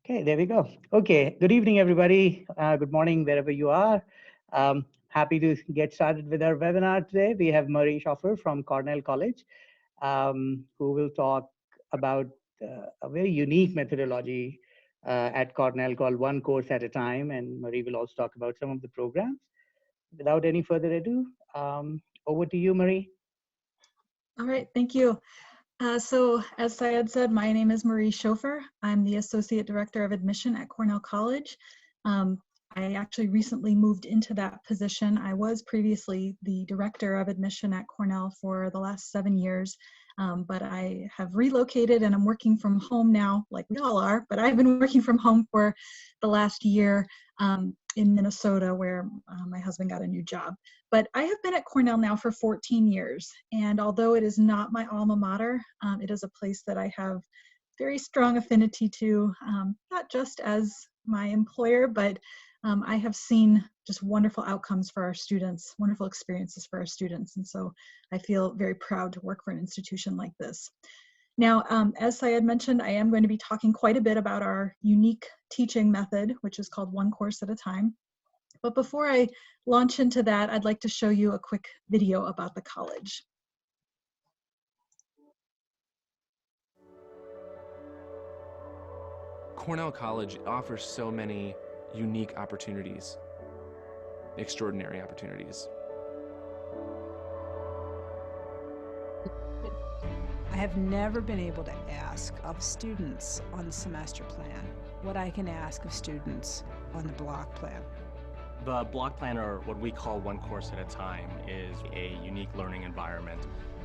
Okay, there we go. Okay, good evening, everybody. Good morning, wherever you are. Happy to get started with our webinar today. We have Marie Schoffer from Cornell College, who will talk about a very unique methodology at Cornell called One Course at a Time. And Marie will also talk about some of the programs. Without any further ado, over to you, Marie. All right, thank you. So as Syed said, my name is Marie Schoffer. I'm the Associate Director of Admission at Cornell College. I actually recently moved into that position. I was previously the Director of Admission at Cornell for the last 7 years, but I have relocated and I'm working from home now, like we all are, but I've been working from home for the last year in Minnesota, where my husband got a new job. But I have been at Cornell now for 14 years, and although it is not my alma mater, it is a place that I have very strong affinity to, not just as my employer, but I have seen just wonderful outcomes for our students, wonderful experiences for our students, and so I feel very proud to work for an institution like this. Now, as Syed mentioned, I am going to be talking quite a bit about our unique teaching method, which is called One Course at a Time. But before I launch into that, I'd like to show you a quick video about the college. Cornell College offers so many unique opportunities, extraordinary opportunities. I have never been able to ask of students on the semester plan what I can ask of students on the block plan. The block plan, or what we call One Course at a Time, is a unique learning environment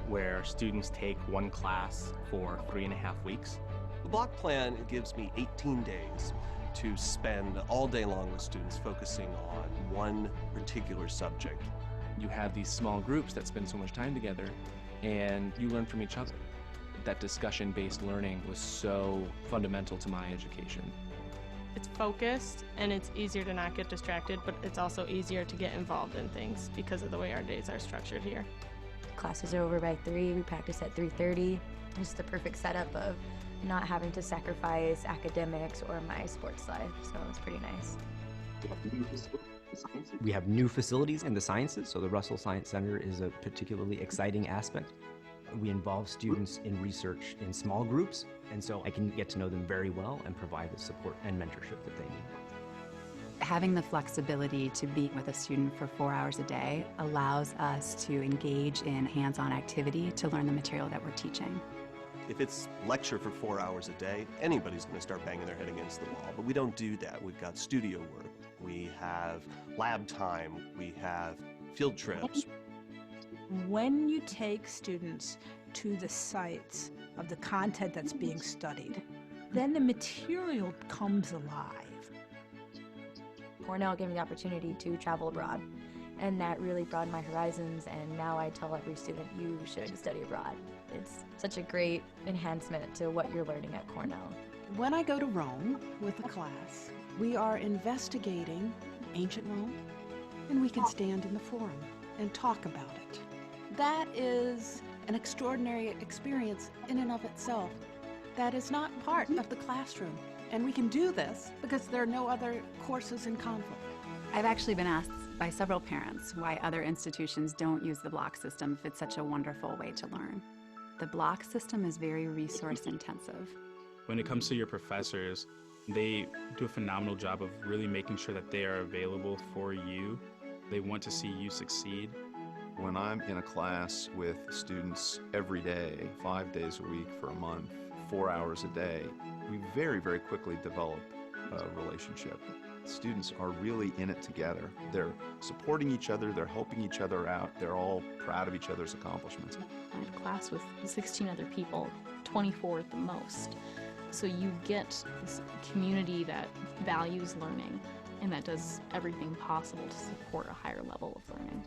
where students take one class for 3.5 weeks. The block plan gives me 18 days to spend all day long with students focusing on one particular subject. You have these small groups that spend so much time together and you learn from each other. That discussion-based learning was so fundamental to my education. It's focused and it's easier to not get distracted, but it's also easier to get involved in things because of the way our days are structured here. Classes are over by 3, we practice at 3:30. It's the perfect setup of not having to sacrifice academics or my sports life, so it's pretty nice. We have new facilities in the sciences, so the Russell Science Center is a particularly exciting aspect. We involve students in research in small groups, and so I can get to know them very well and provide the support and mentorship that they need. Having the flexibility to be with a student for 4 hours a day allows us to engage in hands-on activity to learn the material that we're teaching. If it's lecture for 4 hours a day, anybody's going to start banging their head against the wall, but we don't do that. We've got studio work, we have lab time, we have field trips. When you take students to the sites of the content that's being studied, then the material comes alive. Cornell gave me the opportunity to travel abroad, and that really broadened my horizons, and now I tell every student, you should study abroad. It's such a great enhancement to what you're learning at Cornell. When I go to Rome with a class, we are investigating ancient Rome, and we can stand in the forum and talk about it. That is an extraordinary experience in and of itself. That is not part of the classroom. And we can do this because there are no other courses in conflict. I've actually been asked by several parents why other institutions don't use the block system if it's such a wonderful way to learn. The block system is very resource intensive. When it comes to your professors, they do a phenomenal job of really making sure that they are available for you. They want to see you succeed. When I'm in a class with students every day, 5 days a week for a month, 4 hours a day, we very, very quickly develop a relationship. Students are really in it together. They're supporting each other, they're helping each other out, they're all proud of each other's accomplishments. I have a class with 16 other people, 24 at the most. So you get this community that values learning and that does everything possible to support a higher level of learning.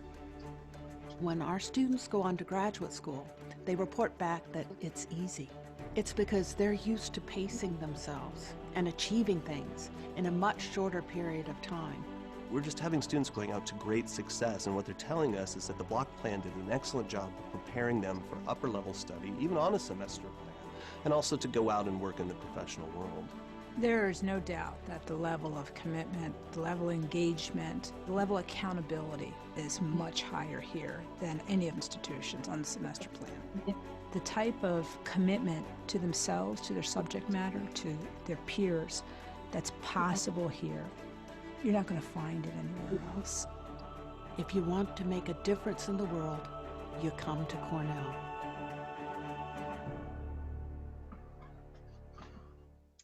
When our students go on to graduate school, they report back that it's easy. It's because they're used to pacing themselves and achieving things in a much shorter period of time. We're just having students going out to great success, and what they're telling us is that the block plan did an excellent job of preparing them for upper level study, even on a semester plan, and also to go out and work in the professional world. There is no doubt that the level of commitment, the level of engagement, the level of accountability is much higher here than any institutions on the semester plan. The type of commitment to themselves, to their subject matter, to their peers that's possible here, you're not going to find it anywhere else. If you want to make a difference in the world, you come to Cornell.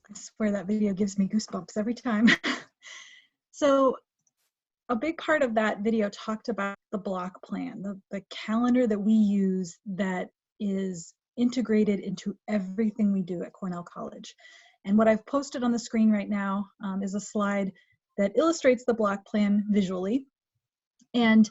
I swear that video gives me goosebumps every time. So a big part of that video talked about the block plan, the calendar that we use that is integrated into everything we do at Cornell College. And what I've posted on the screen right now is a slide that illustrates the block plan visually. And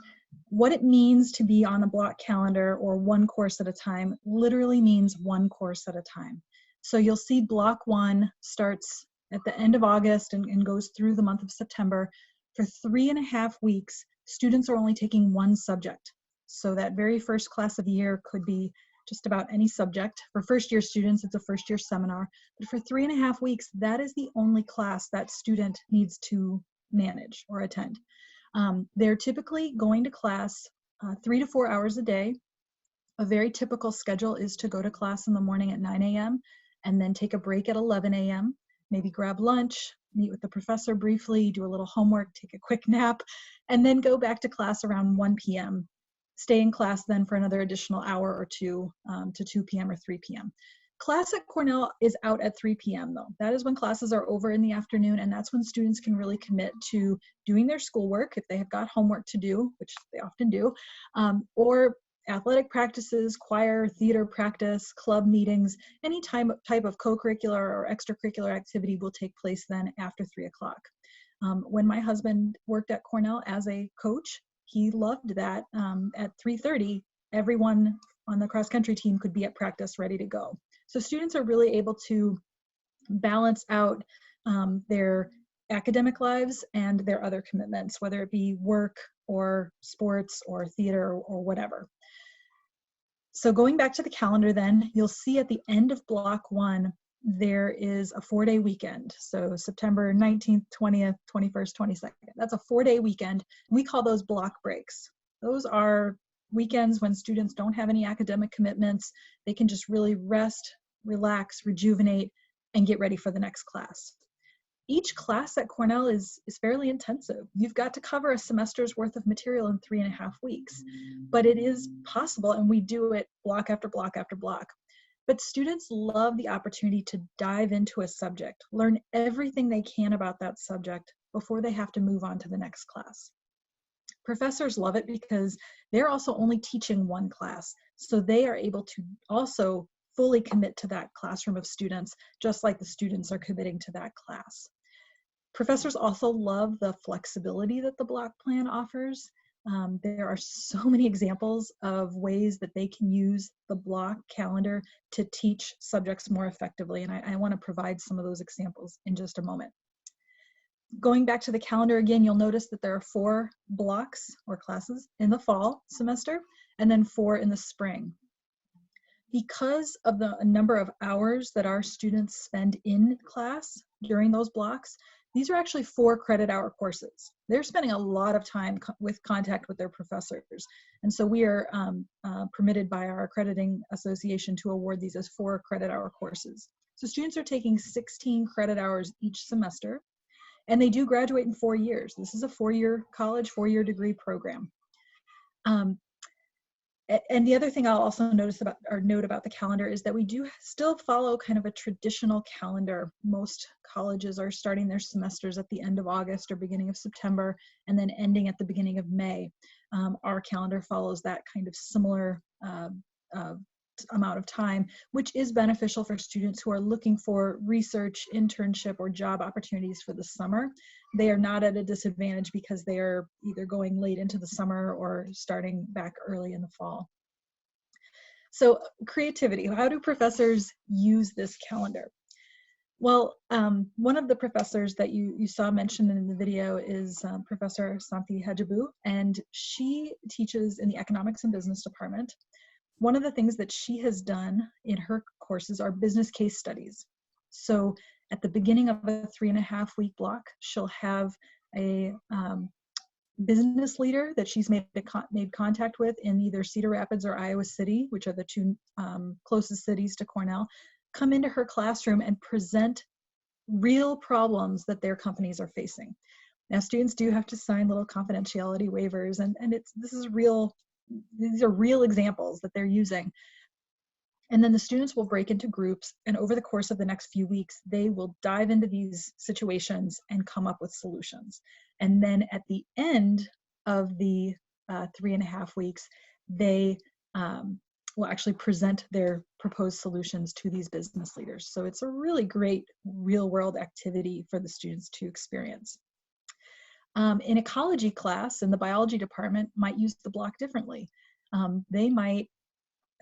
what it means to be on a block calendar or one course at a time literally means one course at a time. So you'll see block 1 starts at the end of August and goes through the month of September. For 3.5 weeks, students are only taking one subject. So that very first class of the year could be just about any subject. For first year students, it's a first year seminar. But for 3.5 weeks, that is the only class that student needs to manage or attend. They're typically going to class 3 to 4 hours a day. A very typical schedule is to go to class in the morning at 9 a.m. and then take a break at 11 a.m., maybe grab lunch, meet with the professor briefly, do a little homework, take a quick nap, and then go back to class around 1 p.m. Stay in class then for another additional hour or two to 2 p.m. or 3 p.m. Class at Cornell is out at 3 p.m. though. That is when classes are over in the afternoon, and that's when students can really commit to doing their schoolwork if they have got homework to do, which they often do, or athletic practices, choir, theater practice, club meetings, any type of co-curricular or extracurricular activity will take place then after 3 o'clock. When my husband worked at Cornell as a coach, he loved that at 3:30, everyone on the cross-country team could be at practice ready to go. So students are really able to balance out their academic lives and their other commitments, whether it be work or sports or theater or whatever. So going back to the calendar then, you'll see at the end of block 1, there is a 4-day weekend. So September 19th, 20th, 21st, 22nd. That's a 4-day weekend. We call those block breaks. Those are weekends when students don't have any academic commitments. They can just really rest, relax, rejuvenate, and get ready for the next class. Each class at Cornell is fairly intensive. You've got to cover a semester's worth of material in 3.5 weeks, but it is possible, and we do it block after block after block. But students love the opportunity to dive into a subject, learn everything they can about that subject before they have to move on to the next class. Professors love it because they're also only teaching one class, so they are able to also fully commit to that classroom of students, just like the students are committing to that class. Professors also love the flexibility that the block plan offers. There are so many examples of ways that they can use the block calendar to teach subjects more effectively, and I want to provide some of those examples in just a moment. Going back to the calendar again, you'll notice that there are 4 blocks or classes in the fall semester and then 4 in the spring. Because of the number of hours that our students spend in class during those blocks, these are actually 4 credit hour courses. They're spending a lot of time with contact with their professors. And so we are permitted by our accrediting association to award these as 4 credit hour courses. So students are taking 16 credit hours each semester, and they do graduate in 4 years. This is a 4-year college, 4-year degree program. And the other thing I'll also note about the calendar is that we do still follow kind of a traditional calendar. Most colleges are starting their semesters at the end of August or beginning of September and then ending at the beginning of May. Our calendar follows that kind of similar amount of time, which is beneficial for students who are looking for research, internship, or job opportunities for the summer. They are not at a disadvantage because they are either going late into the summer or starting back early in the fall. So creativity, how do professors use this calendar? Well, one of the professors that you saw mentioned in the video is Professor Santi Hajabu, and she teaches in the Economics and Business Department. One of the things that she has done in her courses are business case studies. So At the beginning of a 3.5-week block, she'll have a business leader that she's made contact with in either Cedar Rapids or Iowa City, which are the two closest cities to Cornell, come into her classroom and present real problems that their companies are facing. Now, students do have to sign little confidentiality waivers, and these are real examples that they're using. And then the students will break into groups, and over the course of the next few weeks, they will dive into these situations and come up with solutions. And then at the end of the 3.5 weeks, they will actually present their proposed solutions to these business leaders. So it's a really great real-world activity for the students to experience. An ecology class in the biology department might use the block differently. They might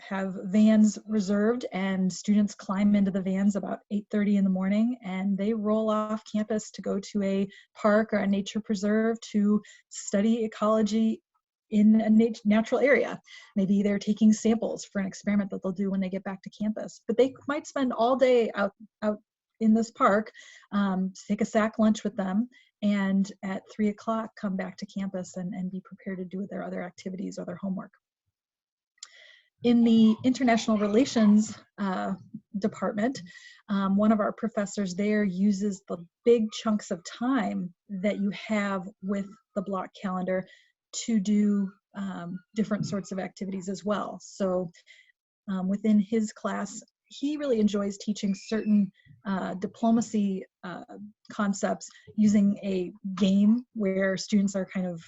have vans reserved, and students climb into the vans about 8:30 in the morning, and they roll off campus to go to a park or a nature preserve to study ecology in a natural area. Maybe they're taking samples for an experiment that they'll do when they get back to campus. But they might spend all day out in this park, take a sack lunch with them, and at 3 o'clock come back to campus and be prepared to do their other activities or their homework. In the international relations department, one of our professors there uses the big chunks of time that you have with the block calendar to do different sorts of activities as well. So within his class, he really enjoys teaching certain diplomacy concepts using a game where students are kind of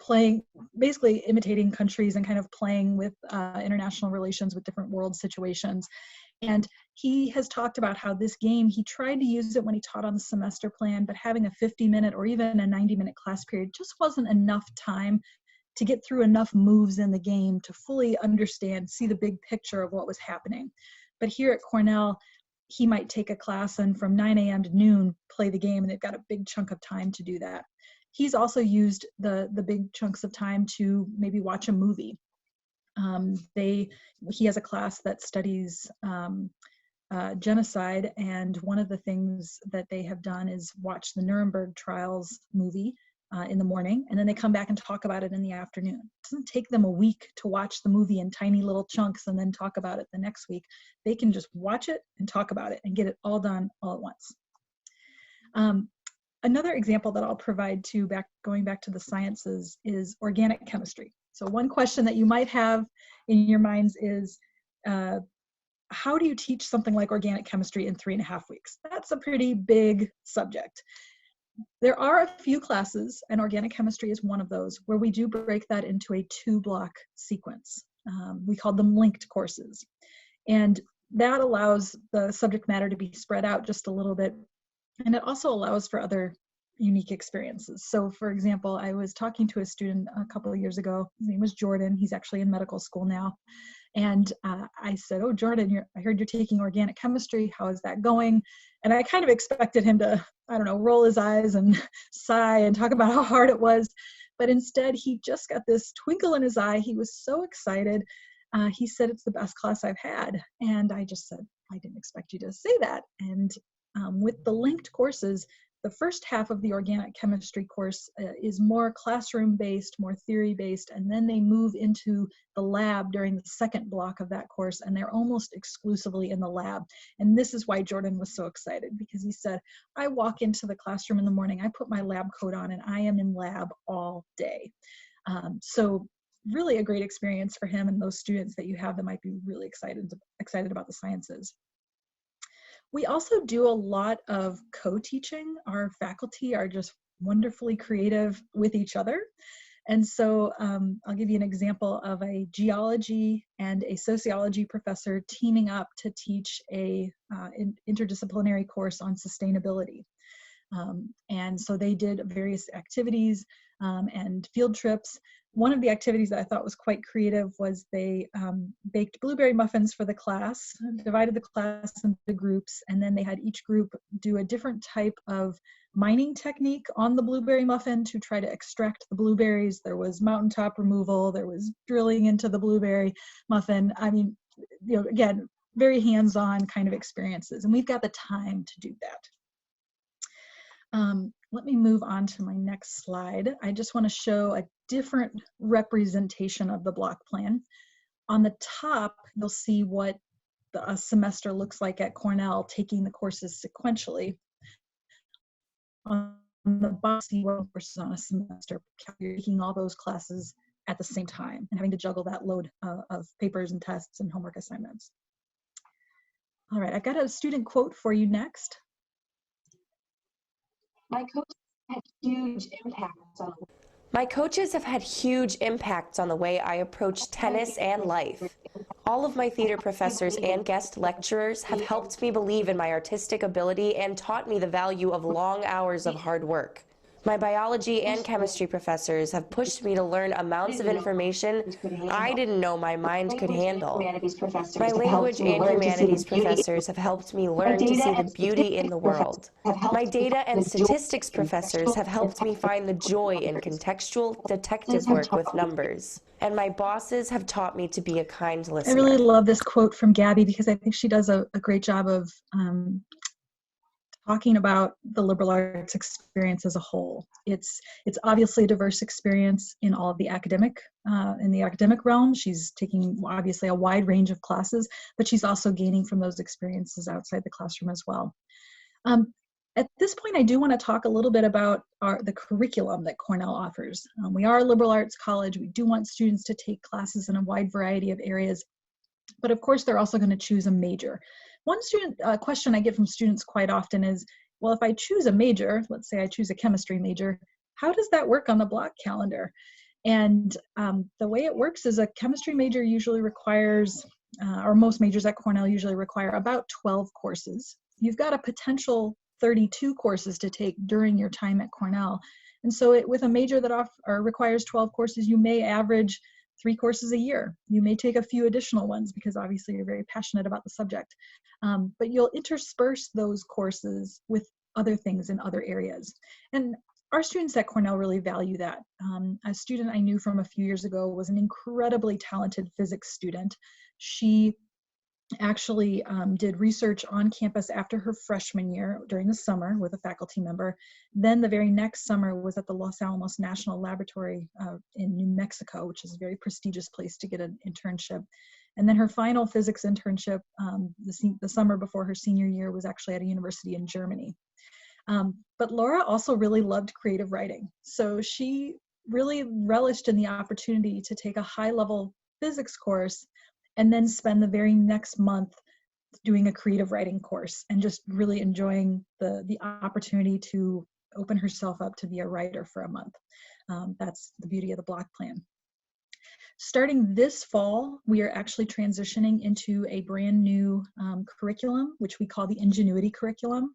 playing, basically imitating countries and kind of playing with international relations with different world situations. And he has talked about how this game, he tried to use it when he taught on the semester plan, but having a 50-minute or even a 90-minute class period just wasn't enough time to get through enough moves in the game to fully understand, see the big picture of what was happening. But here at Cornell, he might take a class and from 9 a.m. to noon play the game, and they've got a big chunk of time to do that. He's also used the big chunks of time to maybe watch a movie. He has a class that studies genocide, and one of the things that they have done is watch the Nuremberg trials movie in the morning, and then they come back and talk about it in the afternoon. It doesn't take them a week to watch the movie in tiny little chunks and then talk about it the next week. They can just watch it and talk about it and get it all done all at once. Another example that I'll provide too, going back to the sciences, is organic chemistry. So one question that you might have in your minds is, how do you teach something like organic chemistry in 3.5 weeks? That's a pretty big subject. There are a few classes, and organic chemistry is one of those, where we do break that into a 2-block sequence. We call them linked courses. And that allows the subject matter to be spread out just a little bit. And it also allows for other unique experiences. So for example, I was talking to a student a couple of years ago. His name was Jordan. He's actually in medical school now. And I said, "Oh, Jordan, I heard you're taking organic chemistry. How is that going?" And I kind of expected him to, I don't know, roll his eyes and sigh and talk about how hard it was. But instead, he just got this twinkle in his eye. He was so excited. He said, "It's the best class I've had." And I just said, "I didn't expect you to say that." And with the linked courses, the first half of the organic chemistry course is more classroom-based, more theory-based, and then they move into the lab during the second block of that course, and they're almost exclusively in the lab. And this is why Jordan was so excited, because he said, "I walk into the classroom in the morning, I put my lab coat on, and I am in lab all day." So really a great experience for him and those students that you have that might be really excited about the sciences. We also do a lot of co-teaching. Our faculty are just wonderfully creative with each other. And so I'll give you an example of a geology and a sociology professor teaming up to teach a interdisciplinary course on sustainability. And so they did various activities and field trips. One of the activities that I thought was quite creative was they baked blueberry muffins for the class, divided the class into groups, and then they had each group do a different type of mining technique on the blueberry muffin to try to extract the blueberries. There was mountaintop removal, there was drilling into the blueberry muffin. I mean, again, very hands-on kind of experiences, and we've got the time to do that. Let me move on to my next slide. I just want to show a different representation of the block plan. On the top, you'll see what a semester looks like at Cornell, taking the courses sequentially. On the bottom, see what courses on a semester, you're taking all those classes at the same time and having to juggle that load of papers and tests and homework assignments. All right, I've got a student quote for you next. My coaches have huge impacts on the way I approach tennis and life. All of my theater professors and guest lecturers have helped me believe in my artistic ability and taught me the value of long hours of hard work. My biology and chemistry professors have pushed me to learn amounts of information I didn't know my mind could handle. My language and humanities professors have helped me learn to see the beauty in the world. My data and statistics professors have helped me find the joy in contextual detective work with numbers. And my bosses have taught me to be a kind listener. I really love this quote from Gabby because I think she does a great job of talking about the liberal arts experience as a whole. It's obviously a diverse experience in all of the academic realm. She's taking obviously a wide range of classes, but she's also gaining from those experiences outside the classroom as well. At this point, I do want to talk a little bit about the curriculum that Cornell offers. We are a liberal arts college. We do want students to take classes in a wide variety of areas, but of course, they're also going to choose a major. One question I get from students quite often is, well, if I choose a major, let's say I choose a chemistry major, how does that work on the block calendar? And the way it works is a chemistry major usually requires, or most majors at Cornell usually require about 12 courses. You've got a potential 32 courses to take during your time at Cornell. And so with a major that requires 12 courses, you may average 3 courses a year. You may take a few additional ones because obviously you're very passionate about the subject. But you'll intersperse those courses with other things in other areas. And our students at Cornell really value that. A student I knew from a few years ago was an incredibly talented physics student. She actually did research on campus after her freshman year during the summer with a faculty member. Then the very next summer was at the Los Alamos National Laboratory in New Mexico, which is a very prestigious place to get an internship. And then her final physics internship the summer before her senior year was actually at a university in Germany. But Laura also really loved creative writing. So she really relished in the opportunity to take a high-level physics course and then spend the very next month doing a creative writing course and just really enjoying the opportunity to open herself up to be a writer for a month. That's the beauty of the block plan. Starting this fall, we are actually transitioning into a brand new curriculum, which we call the Ingenuity curriculum.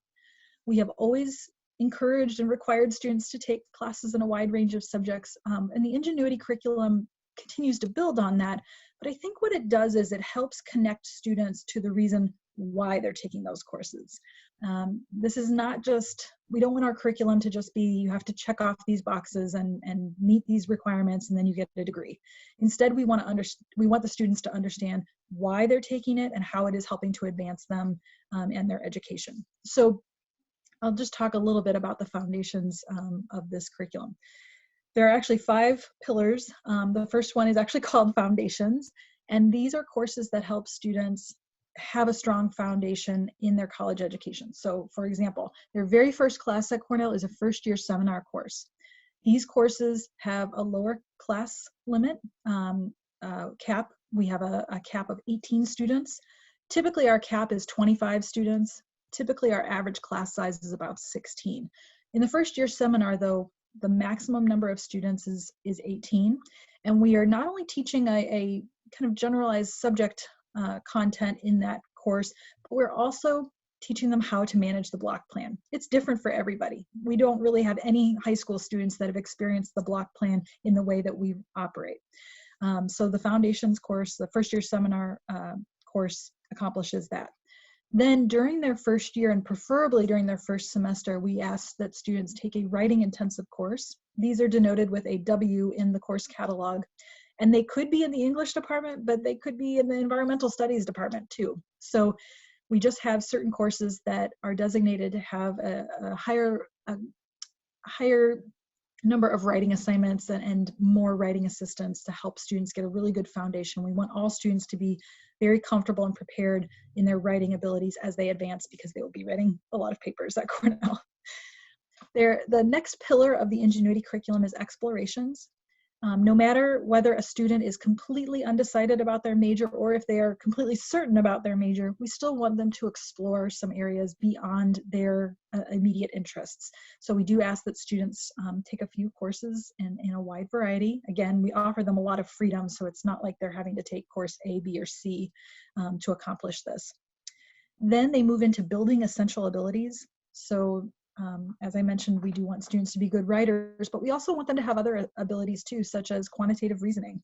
We have always encouraged and required students to take classes in a wide range of subjects, and the Ingenuity curriculum continues to build on that. But I think what it does is it helps connect students to the reason why they're taking those courses. This is not just, we don't want our curriculum to just be, you have to check off these boxes and meet these requirements and then you get a degree. Instead, we want the students to understand why they're taking it and how it is helping to advance them and their education. So I'll just talk a little bit about the foundations of this curriculum. There are actually 5 pillars. The first one is actually called Foundations, and these are courses that help students have a strong foundation in their college education. So for example, their very first class at Cornell is a first-year seminar course. These courses have a lower class limit cap. We have a cap of 18 students. Typically our cap is 25 students. Typically our average class size is about 16. In the first-year seminar though, the maximum number of students is 18. And we are not only teaching a kind of generalized subject content in that course, but we're also teaching them how to manage the block plan. It's different for everybody. We don't really have any high school students that have experienced the block plan in the way that we operate. So the Foundations course, the first year seminar course accomplishes that. Then during their first year, and preferably during their first semester, we ask that students take a writing intensive course. These are denoted with a W in the course catalog. And they could be in the English department, but they could be in the environmental studies department too. So we just have certain courses that are designated to have a higher number of writing assignments and more writing assistance to help students get a really good foundation. We want all students to be very comfortable and prepared in their writing abilities as they advance, because they will be writing a lot of papers at Cornell. The next pillar of the Ingenuity curriculum is explorations. No matter whether a student is completely undecided about their major or if they are completely certain about their major, we still want them to explore some areas beyond their immediate interests. So we do ask that students take a few courses in a wide variety. Again, we offer them a lot of freedom, so it's not like they're having to take course A, B, or C to accomplish this. Then they move into building essential abilities. So as I mentioned, we do want students to be good writers, but we also want them to have other abilities too, such as quantitative reasoning.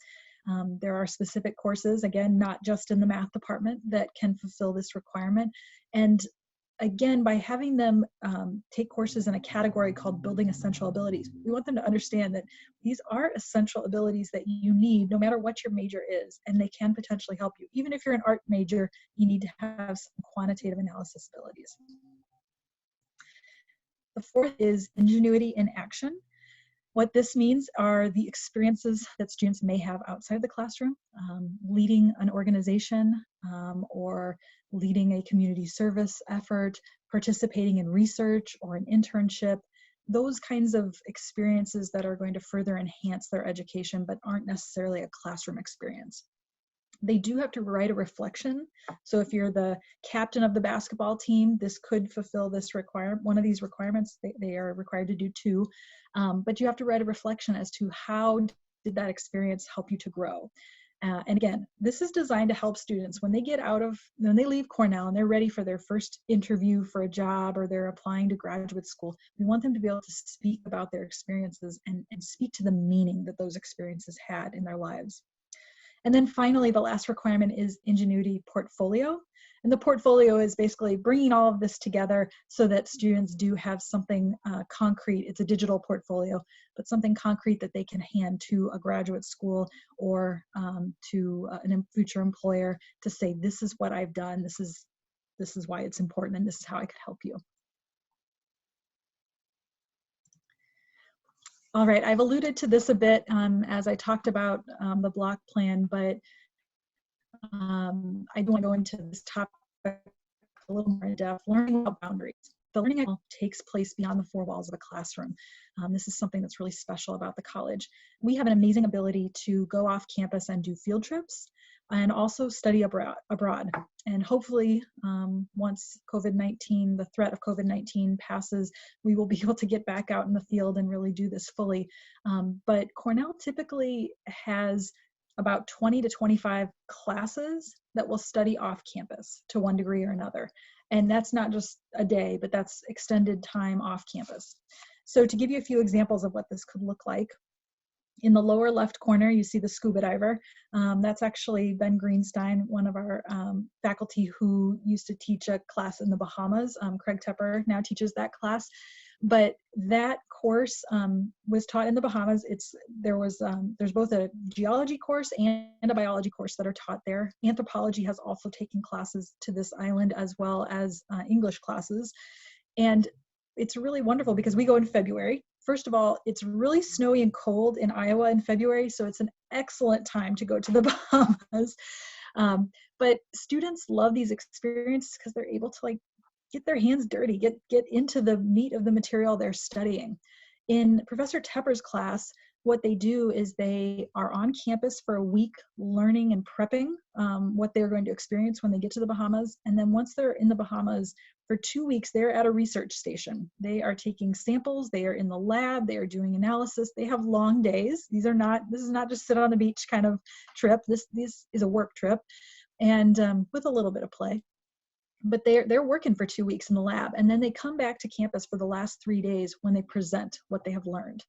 There are specific courses, again, not just in the math department, that can fulfill this requirement. And again, by having them take courses in a category called building essential abilities, we want them to understand that these are essential abilities that you need no matter what your major is, and they can potentially help you. Even if you're an art major, you need to have some quantitative analysis abilities. The fourth is ingenuity in action. What this means are the experiences that students may have outside the classroom, leading an organization or leading a community service effort, participating in research or an internship, those kinds of experiences that are going to further enhance their education but aren't necessarily a classroom experience. They do have to write a reflection. So if you're the captain of the basketball team, this could fulfill this requirement. One of these requirements, they are required to do two, but you have to write a reflection as to how did that experience help you to grow. And again, this is designed to help students when they when they leave Cornell and they're ready for their first interview for a job or they're applying to graduate school. We want them to be able to speak about their experiences and speak to the meaning that those experiences had in their lives. And then finally, the last requirement is Ingenuity Portfolio. And the portfolio is basically bringing all of this together so that students do have something concrete. It's a digital portfolio, but something concrete that they can hand to a graduate school or to a future employer to say, this is what I've done, this is why it's important, and this is how I could help you. All right, I've alluded to this a bit as I talked about the block plan, but I do want to go into this topic a little more in depth. Learning about boundaries. The learning takes place beyond the four walls of a classroom. This is something that's really special about the college. We have an amazing ability to go off campus and do field trips and also study abroad. And hopefully, once COVID-19, the threat of COVID-19 passes, we will be able to get back out in the field and really do this fully. But Cornell typically has about 20 to 25 classes that will study off campus to one degree or another. And that's not just a day, but that's extended time off campus. So to give you a few examples of what this could look like, in the lower left corner, you see the scuba diver. That's actually Ben Greenstein, one of our faculty who used to teach a class in the Bahamas. Craig Tepper now teaches that class. But that course was taught in the Bahamas. There's both a geology course and a biology course that are taught there. Anthropology has also taken classes to this island, as well as English classes. And it's really wonderful because we go in February. First of all, it's really snowy and cold in Iowa in February, so it's an excellent time to go to the Bahamas. But students love these experiences because they're able to get their hands dirty, get into the meat of the material they're studying. In Professor Tepper's class, what they do is they are on campus for a week learning and prepping what they're going to experience when they get to the Bahamas. And then once they're in the Bahamas, for 2 weeks, they're at a research station. They are taking samples, they are in the lab, they are doing analysis, they have long days. This is not just sit on the beach kind of trip. This is a work trip, and with a little bit of play. But they're working for 2 weeks in the lab, and then they come back to campus for the last 3 days when they present what they have learned.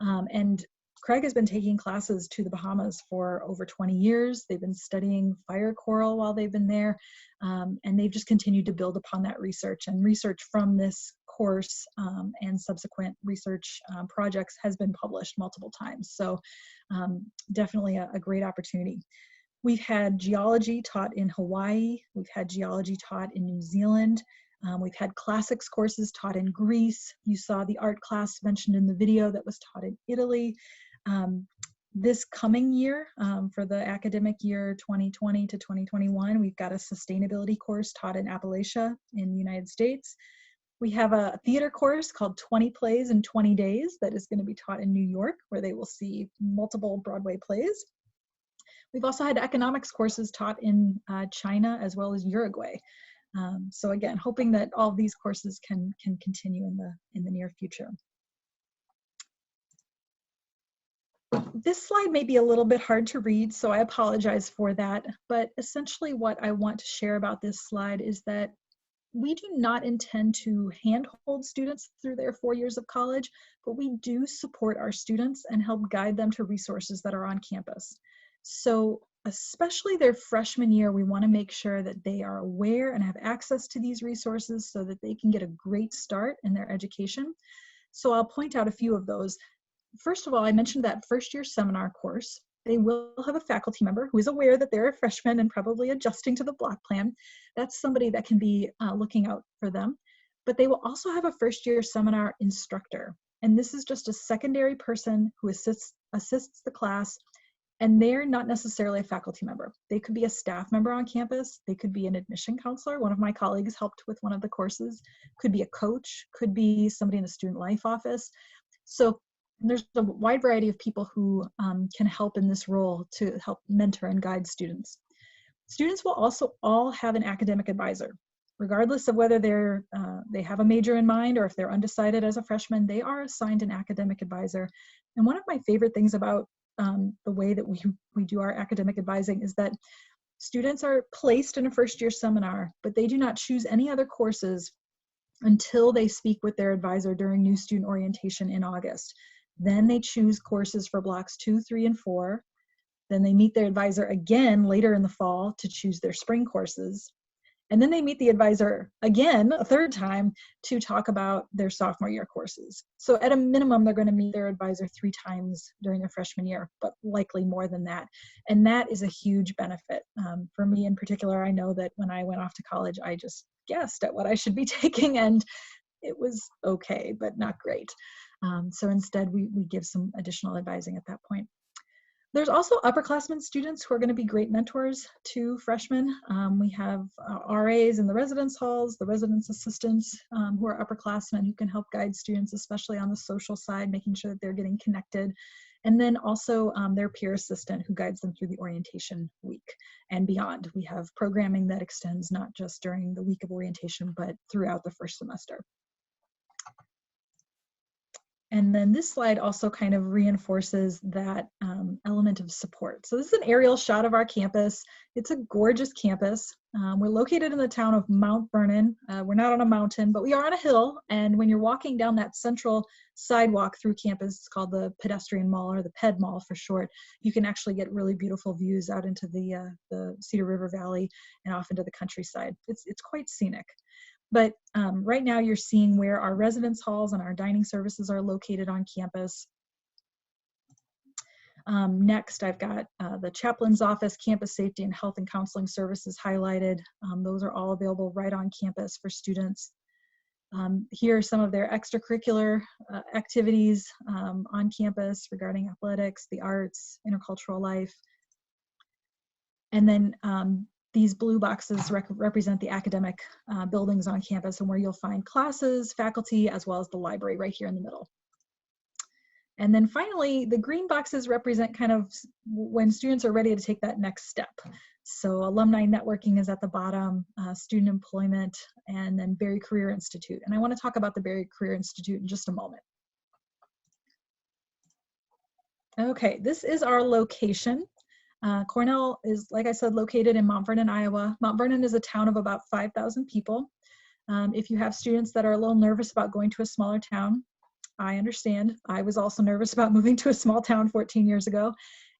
And Craig has been taking classes to the Bahamas for over 20 years. They've been studying fire coral while they've been there, and they've just continued to build upon that research. And research from this course and subsequent research projects has been published multiple times. So definitely a great opportunity. We've had geology taught in Hawaii. We've had geology taught in New Zealand. We've had classics courses taught in Greece. You saw the art class mentioned in the video that was taught in Italy. This coming year, for the academic year 2020 to 2021, we've got a sustainability course taught in Appalachia in the United States. We have a theater course called 20 Plays in 20 Days that is going to be taught in New York, where they will see multiple Broadway plays. We've also had economics courses taught in China as well as Uruguay. So again, hoping that all of these courses can continue in the near future. This slide may be a little bit hard to read, so I apologize for that. But essentially what I want to share about this slide is that we do not intend to handhold students through their 4 years of college, but we do support our students and help guide them to resources that are on campus. So especially their freshman year, we want to make sure that they are aware and have access to these resources so that they can get a great start in their education. So I'll point out a few of those. First of all, I mentioned that first year seminar course. They will have a faculty member who is aware that they're a freshman and probably adjusting to the block plan. That's somebody that can be looking out for them. But they will also have a first year seminar instructor. And this is just a secondary person who assists the class. And they're not necessarily a faculty member. They could be a staff member on campus. They could be an admission counselor. One of my colleagues helped with one of the courses. Could be a coach, could be somebody in the student life office. So there's a wide variety of people who can help in this role to help mentor and guide students. Students will also all have an academic advisor. Regardless of whether they have a major in mind or if they're undecided as a freshman, they are assigned an academic advisor. And one of my favorite things about the way that we do our academic advising is that students are placed in a first year seminar, but they do not choose any other courses until they speak with their advisor during new student orientation in August. Then they choose courses for blocks 2, 3, and 4. Then they meet their advisor again later in the fall to choose their spring courses. And then they meet the advisor again a third time to talk about their sophomore year courses. So at a minimum, they're going to meet their advisor 3 times during their freshman year, but likely more than that. And that is a huge benefit. For me in particular, I know that when I went off to college, I just guessed at what I should be taking, and it was okay, but not great. So instead, we give some additional advising at that point. There's also upperclassmen students who are going to be great mentors to freshmen. We have RAs in the residence halls, the residence assistants who are upperclassmen who can help guide students, especially on the social side, making sure that they're getting connected. And then also their peer assistant who guides them through the orientation week and beyond. We have programming that extends not just during the week of orientation, but throughout the first semester. And then this slide also kind of reinforces that element of support. So this is an aerial shot of our campus. It's a gorgeous campus. We're located in the town of Mount Vernon. We're not on a mountain, but we are on a hill. And when you're walking down that central sidewalk through campus, it's called the Pedestrian Mall, or the PED Mall for short, you can actually get really beautiful views out into the Cedar River Valley and off into the countryside. It's quite scenic. But right now you're seeing where our residence halls and our dining services are located on campus. Next, I've got the chaplain's office, campus safety and health and counseling services highlighted. Those are all available right on campus for students. Here are some of their extracurricular activities on campus regarding athletics, the arts, intercultural life. And then these blue boxes represent the academic buildings on campus and where you'll find classes, faculty, as well as the library right here in the middle. And then finally, the green boxes represent kind of when students are ready to take that next step. So alumni networking is at the bottom, student employment, and then Berry Career Institute. And I want to talk about the Berry Career Institute in just a moment. Okay, this is our location. Cornell is, like I said, located in Mount Vernon, Iowa. Mount Vernon is a town of about 5,000 people. If you have students that are a little nervous about going to a smaller town, I understand. I was also nervous about moving to a small town 14 years ago.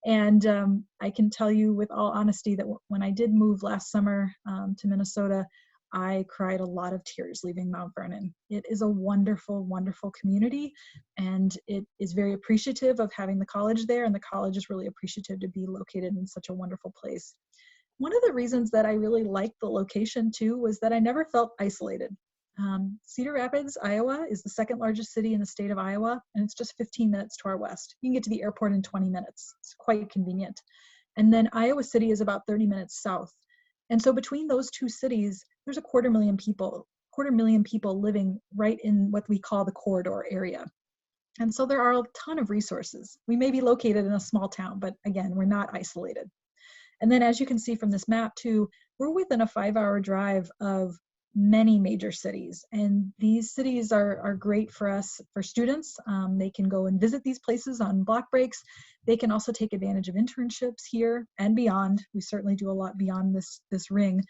And I can tell you with all honesty that when I did move last summer to Minnesota, I cried a lot of tears leaving Mount Vernon. It is a wonderful, wonderful community, and it is very appreciative of having the college there, and the college is really appreciative to be located in such a wonderful place. One of the reasons that I really liked the location too was that I never felt isolated. Cedar Rapids, Iowa is the second largest city in the state of Iowa, and it's just 15 minutes to our west. You can get to the airport in 20 minutes. It's quite convenient. And then Iowa City is about 30 minutes south. And so between those two cities, there's a quarter million people living right in what we call the corridor area. And so there are a ton of resources. We may be located in a small town, but again, we're not isolated. And then as you can see from this map too, we're within a 5-hour drive of many major cities. And these cities are great for us, for students. They can go and visit these places on block breaks. They can also take advantage of internships here and beyond. We certainly do a lot beyond this ring.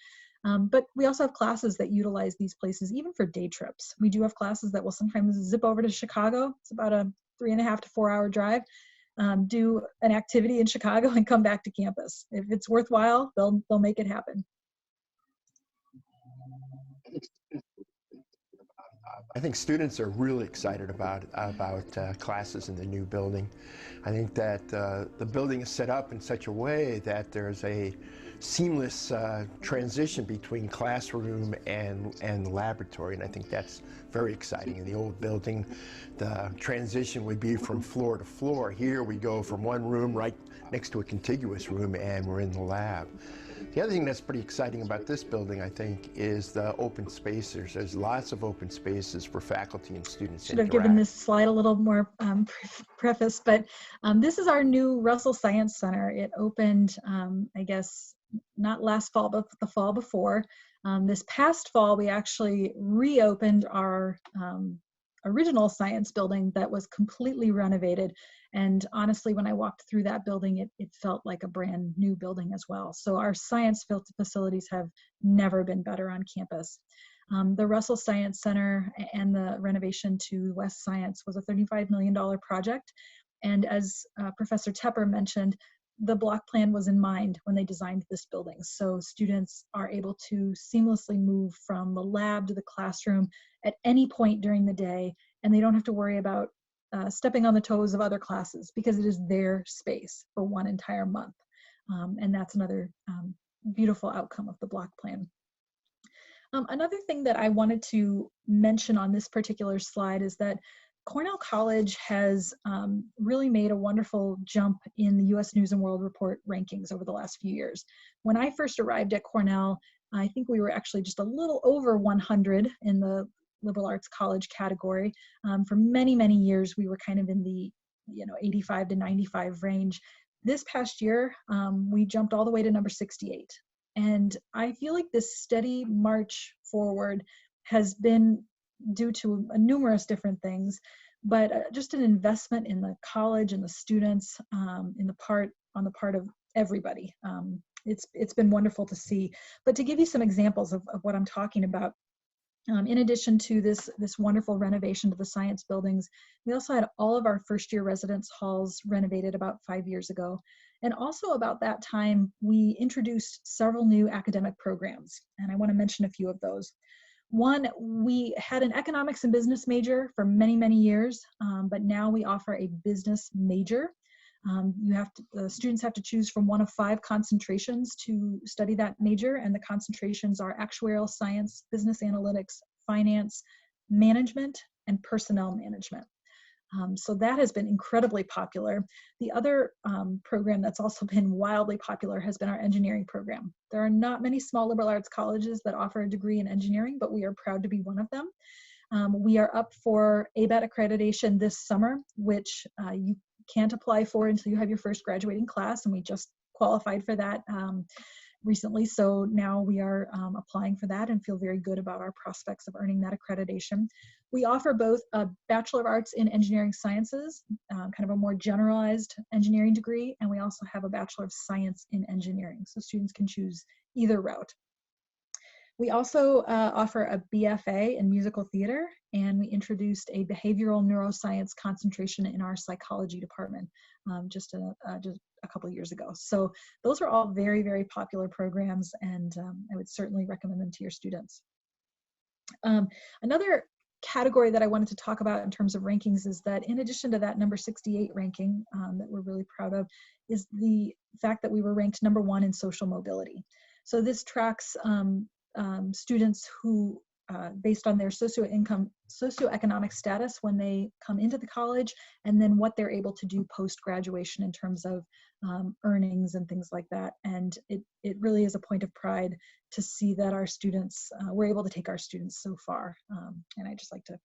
But we also have classes that utilize these places even for day trips. We do have classes that will sometimes zip over to Chicago. It's about a 3.5 to 4 hour drive. Do an activity in Chicago and come back to campus. If it's worthwhile, they'll make it happen. I think students are really excited about classes in the new building. I think that the building is set up in such a way that there's a seamless transition between classroom and laboratory, and I think that's very exciting. In the old building, the transition would be from floor to floor. Here we go from one room right next to a contiguous room, and we're in the lab. The other thing that's pretty exciting about this building, I think, is the open spaces. There's lots of open spaces for faculty and students to interact. Should have given this slide a little more preface, but this is our new Russell Science Center. It opened, I guess, not last fall, but the fall before. This past fall, we actually reopened our original science building that was completely renovated. And honestly, when I walked through that building, it felt like a brand new building as well. So our science facilities have never been better on campus. The Russell Science Center and the renovation to West Science was a $35 million project. And as Professor Tepper mentioned, the block plan was in mind when they designed this building. So students are able to seamlessly move from the lab to the classroom at any point during the day, and they don't have to worry about stepping on the toes of other classes because it is their space for one entire month. And that's another beautiful outcome of the block plan. Another thing that I wanted to mention on this particular slide is that Cornell College has really made a wonderful jump in the U.S. News and World Report rankings over the last few years. When I first arrived at Cornell, I think we were actually just a little over 100 in the liberal arts college category. For many, many years, we were kind of in the 85 to 95 range. This past year, we jumped all the way to number 68. And I feel like this steady march forward has been due to numerous different things, but just an investment in the college and the students on the part of everybody. It's been wonderful to see. But to give you some examples of what I'm talking about, in addition to this wonderful renovation to the science buildings, we also had all of our first year residence halls renovated about 5 years ago. And also about that time, we introduced several new academic programs. And I want to mention a few of those. One, we had an economics and business major for many, many years, but now we offer a business major. The students have to choose from one of 5 concentrations to study that major, and the concentrations are actuarial science, business analytics, finance, management, and personnel management. So that has been incredibly popular. The other program that's also been wildly popular has been our engineering program. There are not many small liberal arts colleges that offer a degree in engineering, but we are proud to be one of them. We are up for ABET accreditation this summer, which you can't apply for until you have your first graduating class, and we just qualified for that recently. So now we are applying for that and feel very good about our prospects of earning that accreditation. We offer both a Bachelor of Arts in Engineering Sciences, kind of a more generalized engineering degree, and we also have a Bachelor of Science in Engineering. So students can choose either route. We also offer a BFA in musical theater, and we introduced a behavioral neuroscience concentration in our psychology department just a couple years ago. So those are all very, very popular programs, and I would certainly recommend them to your students. Another category that I wanted to talk about in terms of rankings is that in addition to that number 68 ranking that we're really proud of, is the fact that we were ranked #1 in social mobility. So this tracks students who, based on their socioeconomic status when they come into the college, and then what they're able to do post-graduation in terms of earnings and things like that. And it really is a point of pride to see that our students, we're able to take our students so far. And I just like to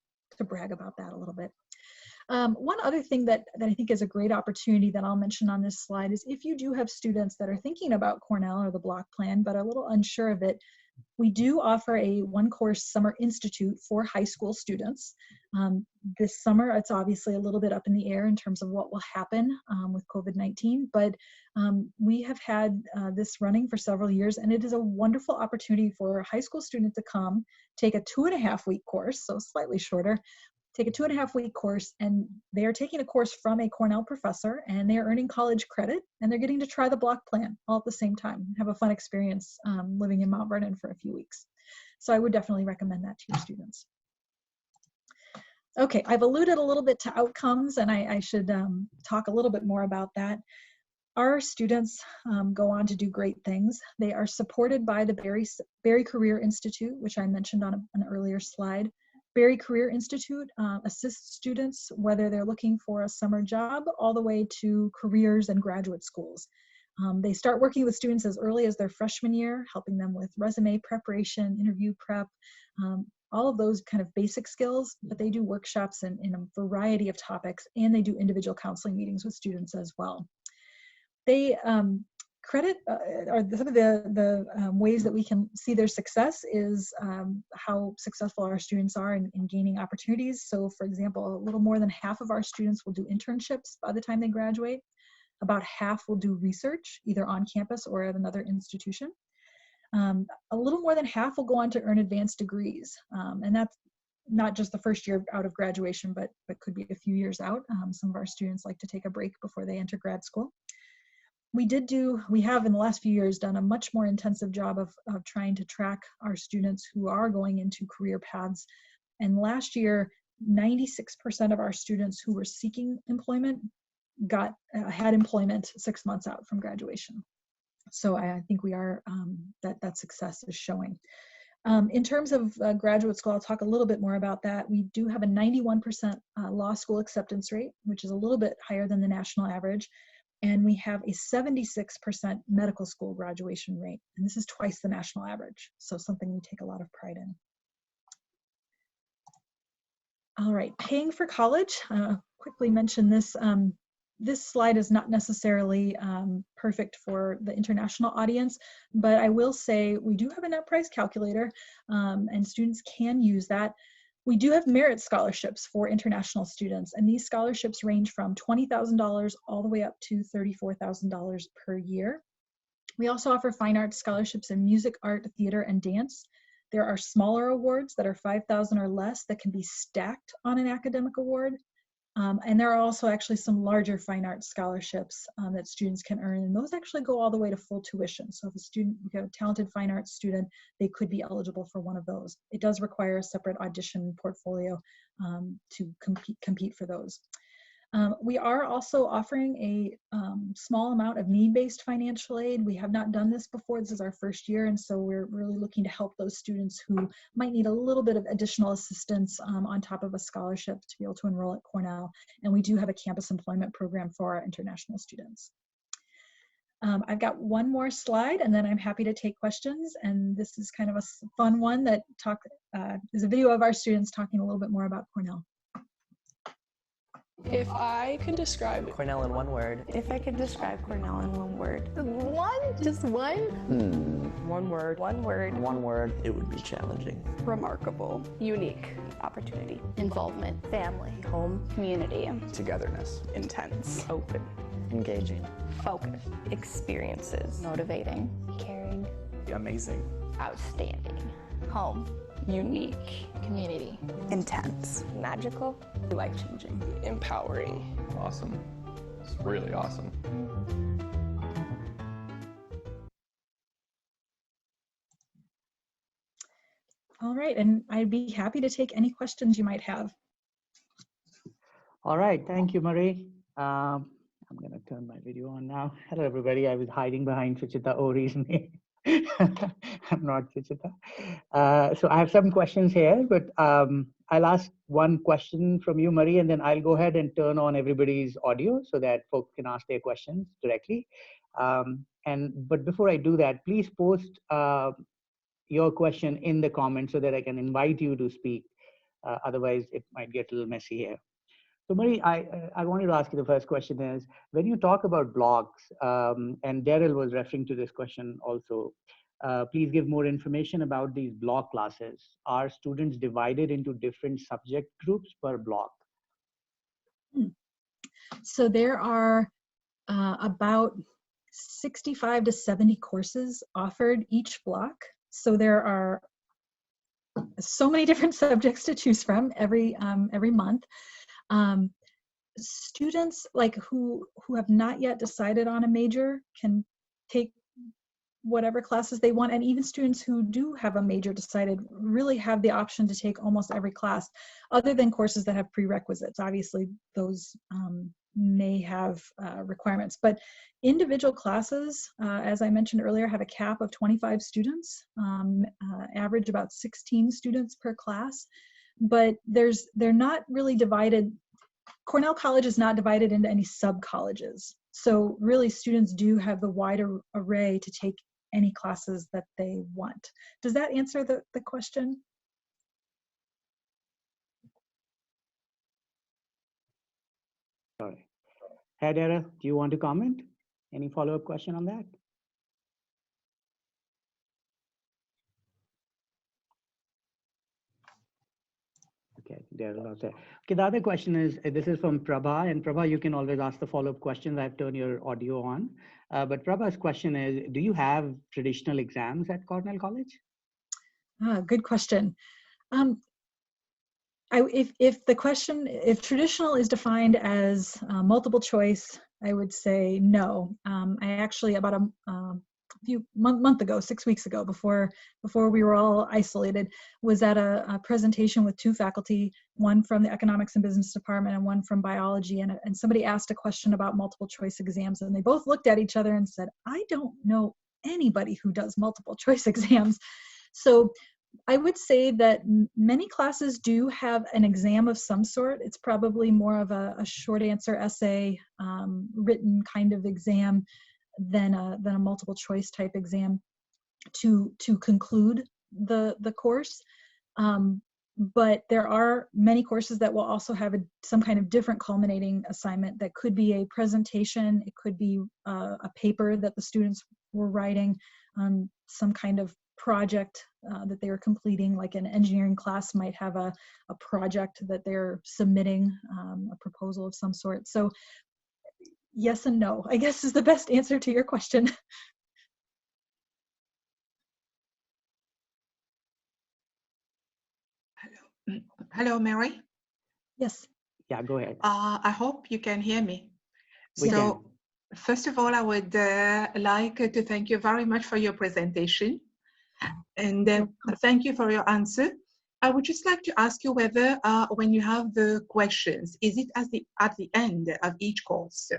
brag about that a little bit. One other thing that I think is a great opportunity that I'll mention on this slide is if you do have students that are thinking about Cornell or the block plan, but are a little unsure of it, we do offer a one-course summer institute for high school students. This summer, it's obviously a little bit up in the air in terms of what will happen with COVID-19, but we have had this running for several years, and it is a wonderful opportunity for a high school student to come, take a 2.5-week course, so slightly shorter, take a 2.5-week course, and they are taking a course from a Cornell professor, and they are earning college credit, and they're getting to try the block plan all at the same time, have a fun experience living in Mount Vernon for a few weeks. So I would definitely recommend that to your students. Okay, I've alluded a little bit to outcomes, and I should talk a little bit more about that. Our students go on to do great things. They are supported by the Berry Career Institute, which I mentioned on an earlier slide. Berry Career Institute assists students whether they're looking for a summer job all the way to careers and graduate schools. They start working with students as early as their freshman year, helping them with resume preparation, interview prep, all of those kind of basic skills, but they do workshops in a variety of topics, and they do individual counseling meetings with students as well. They credit, or some of the ways that we can see their success is how successful our students are in gaining opportunities. So for example, a little more than half of our students will do internships by the time they graduate. About half will do research, either on campus or at another institution. A little more than half will go on to earn advanced degrees. And that's not just the first year out of graduation, but could be a few years out. Some of our students like to take a break before they enter grad school. We have in the last few years done a much more intensive job of trying to track our students who are going into career paths. And last year, 96% of our students who were seeking employment had employment 6 months out from graduation. So I think we are, that success is showing. In terms of graduate school, I'll talk a little bit more about that. We do have a 91% law school acceptance rate, which is a little bit higher than the national average. And we have a 76% medical school graduation rate. And this is twice the national average. So something we take a lot of pride in. All right, paying for college. Quickly mention this. This slide is not necessarily perfect for the international audience, but I will say we do have a net price calculator, and students can use that. We do have merit scholarships for international students, and these scholarships range from $20,000 all the way up to $34,000 per year. We also offer fine arts scholarships in music, art, theater, and dance. There are smaller awards that are $5,000 or less that can be stacked on an academic award. And there are also actually some larger fine arts scholarships that students can earn, and those actually go all the way to full tuition. So if you have a talented fine arts student, they could be eligible for one of those. It does require a separate audition portfolio to compete for those. We are also offering a small amount of need-based financial aid. We have not done this before. This is our first year, and so we're really looking to help those students who might need a little bit of additional assistance on top of a scholarship to be able to enroll at Cornell. And we do have a campus employment program for our international students. I've got one more slide, and then I'm happy to take questions. And this is kind of a fun one that is a video of our students talking a little bit more about Cornell. If I could describe Cornell in one word. If I could describe Cornell in one word. Just one? One word. One word. One word. It would be challenging. Remarkable. Unique. Opportunity. Involvement. Family. Home. Community. Togetherness. Intense. Open. Engaging. Focus. Experiences. Motivating. Caring. Amazing. Outstanding. Home. Unique. Community. Intense. Magical. Life-changing. Empowering. Awesome. It's really awesome. All right, and I'd be happy to take any questions you might have. All right, thank you, Marie. I'm going to turn my video on now. Hello, everybody. I was hiding behind Suchita Ori's name. I'm not Suchita. So I have some questions here, but I'll ask one question from you, Marie, and then I'll go ahead and turn on everybody's audio so that folks can ask their questions directly. But before I do that, please post your question in the comments so that I can invite you to speak. Otherwise, it might get a little messy here. So Marie, I wanted to ask you the first question is, when you talk about blocks, and Daryl was referring to this question also, please give more information about these block classes. Are students divided into different subject groups per block? So there are about 65 to 70 courses offered each block. So there are so many different subjects to choose from every month. Students like who have not yet decided on a major can take whatever classes they want, and even students who do have a major decided really have the option to take almost every class, other than courses that have prerequisites. Obviously, those may have requirements, but individual classes, as I mentioned earlier, have a cap of 25 students, average about 16 students per class, but they're not really divided. Cornell College is not divided into any sub-colleges. So really students do have the wider array to take any classes that they want. Does that answer the question? Sorry. Hedera, do you want to comment? Any follow-up question on that? Okay, Daryl, okay. The other question is, this is from Prabha, and Prabha, you can always ask the follow-up questions. I've turned your audio on. But Prabha's question is, do you have traditional exams at Cornell College? Good question. If traditional is defined as multiple choice, I would say no. I actually, about a month ago, 6 weeks ago, before we were all isolated, was at a presentation with two faculty, one from the economics and business department and one from biology, and somebody asked a question about multiple choice exams, and they both looked at each other and said, I don't know anybody who does multiple choice exams. So I would say that many classes do have an exam of some sort. It's probably more of a short answer essay, written kind of exam than a multiple choice type exam to conclude the course. But there are many courses that will also have some kind of different culminating assignment that could be a presentation, it could be a paper that the students were writing, some kind of project that they were completing, like an engineering class might have a project that they're submitting, a proposal of some sort. So yes and no, I guess, is the best answer to your question. Hello, Mary. Yes. Yeah, go ahead. I hope you can hear me. We can. First of all, I would like to thank you very much for your presentation. And thank you for your answer. I would just like to ask you whether when you have the questions, is it at the end of each course?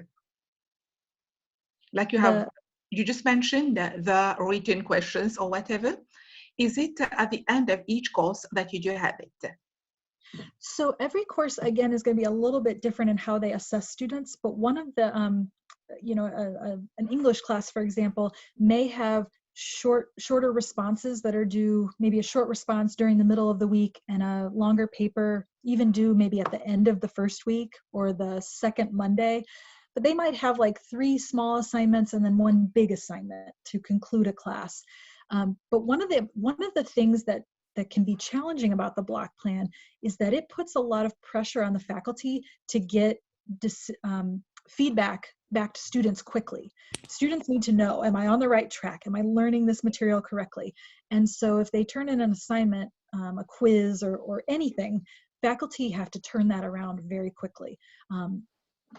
Like you just mentioned the written questions or whatever. Is it at the end of each course that you do have it? So every course, again, is going to be a little bit different in how they assess students, but one of the, an English class, for example, may have shorter responses that are due, maybe a short response during the middle of the week and a longer paper even due maybe at the end of the first week or the second Monday. But they might have like 3 small assignments and then 1 big assignment to conclude a class. But one of the things that can be challenging about the block plan is that it puts a lot of pressure on the faculty to get feedback back to students quickly. Students need to know, am I on the right track? Am I learning this material correctly? And so if they turn in an assignment, a quiz or anything, faculty have to turn that around very quickly.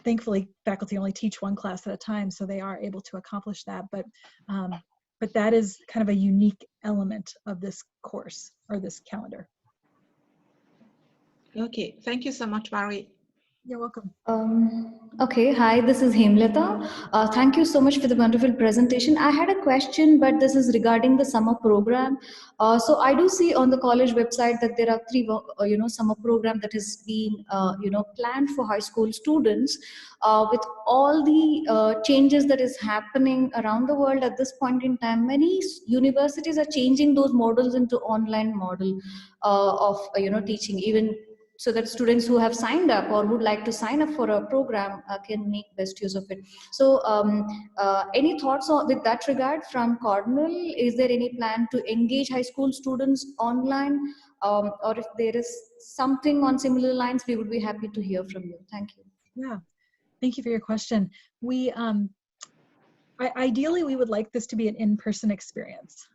Thankfully, faculty only teach one class at a time, so they are able to accomplish that. But that is kind of a unique element of this course or this calendar. Okay, thank you so much, Mary. You're welcome. Okay, hi, this is Hemlata. Thank you so much for the wonderful presentation. I had a question, but this is regarding the summer program. So I do see on the college website that there are three, summer program that has been, planned for high school students. With all the changes that is happening around the world at this point in time, many universities are changing those models into online model of, teaching, even so that students who have signed up or would like to sign up for a program can make best use of it. So any thoughts with that regard from Cornell? Is there any plan to engage high school students online? Or if there is something on similar lines, we would be happy to hear from you. Thank you. Yeah, thank you for your question. We ideally, we would like this to be an in-person experience.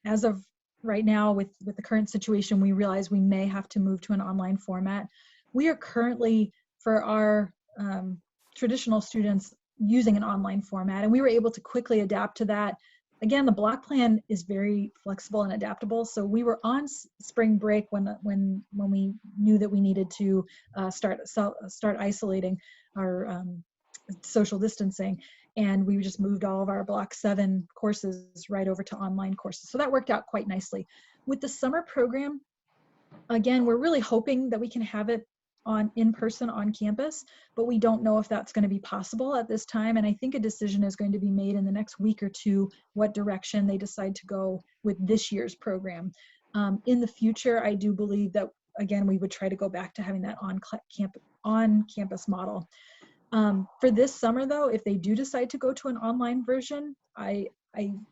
As of right now, with the current situation, we realize we may have to move to an online format. We are currently, for our traditional students, using an online format, and we were able to quickly adapt to that. Again, the block plan is very flexible and adaptable, so we were on spring break when we knew that we needed to start isolating our social distancing, and we just moved all of our Block 7 courses right over to online courses. So that worked out quite nicely. With the summer program, again, we're really hoping that we can have it in person on campus, but we don't know if that's going to be possible at this time. And I think a decision is going to be made in the next week or two what direction they decide to go with this year's program. In the future, I do believe that, again, we would try to go back to having that on-campus model. For this summer, though, if they do decide to go to an online version, I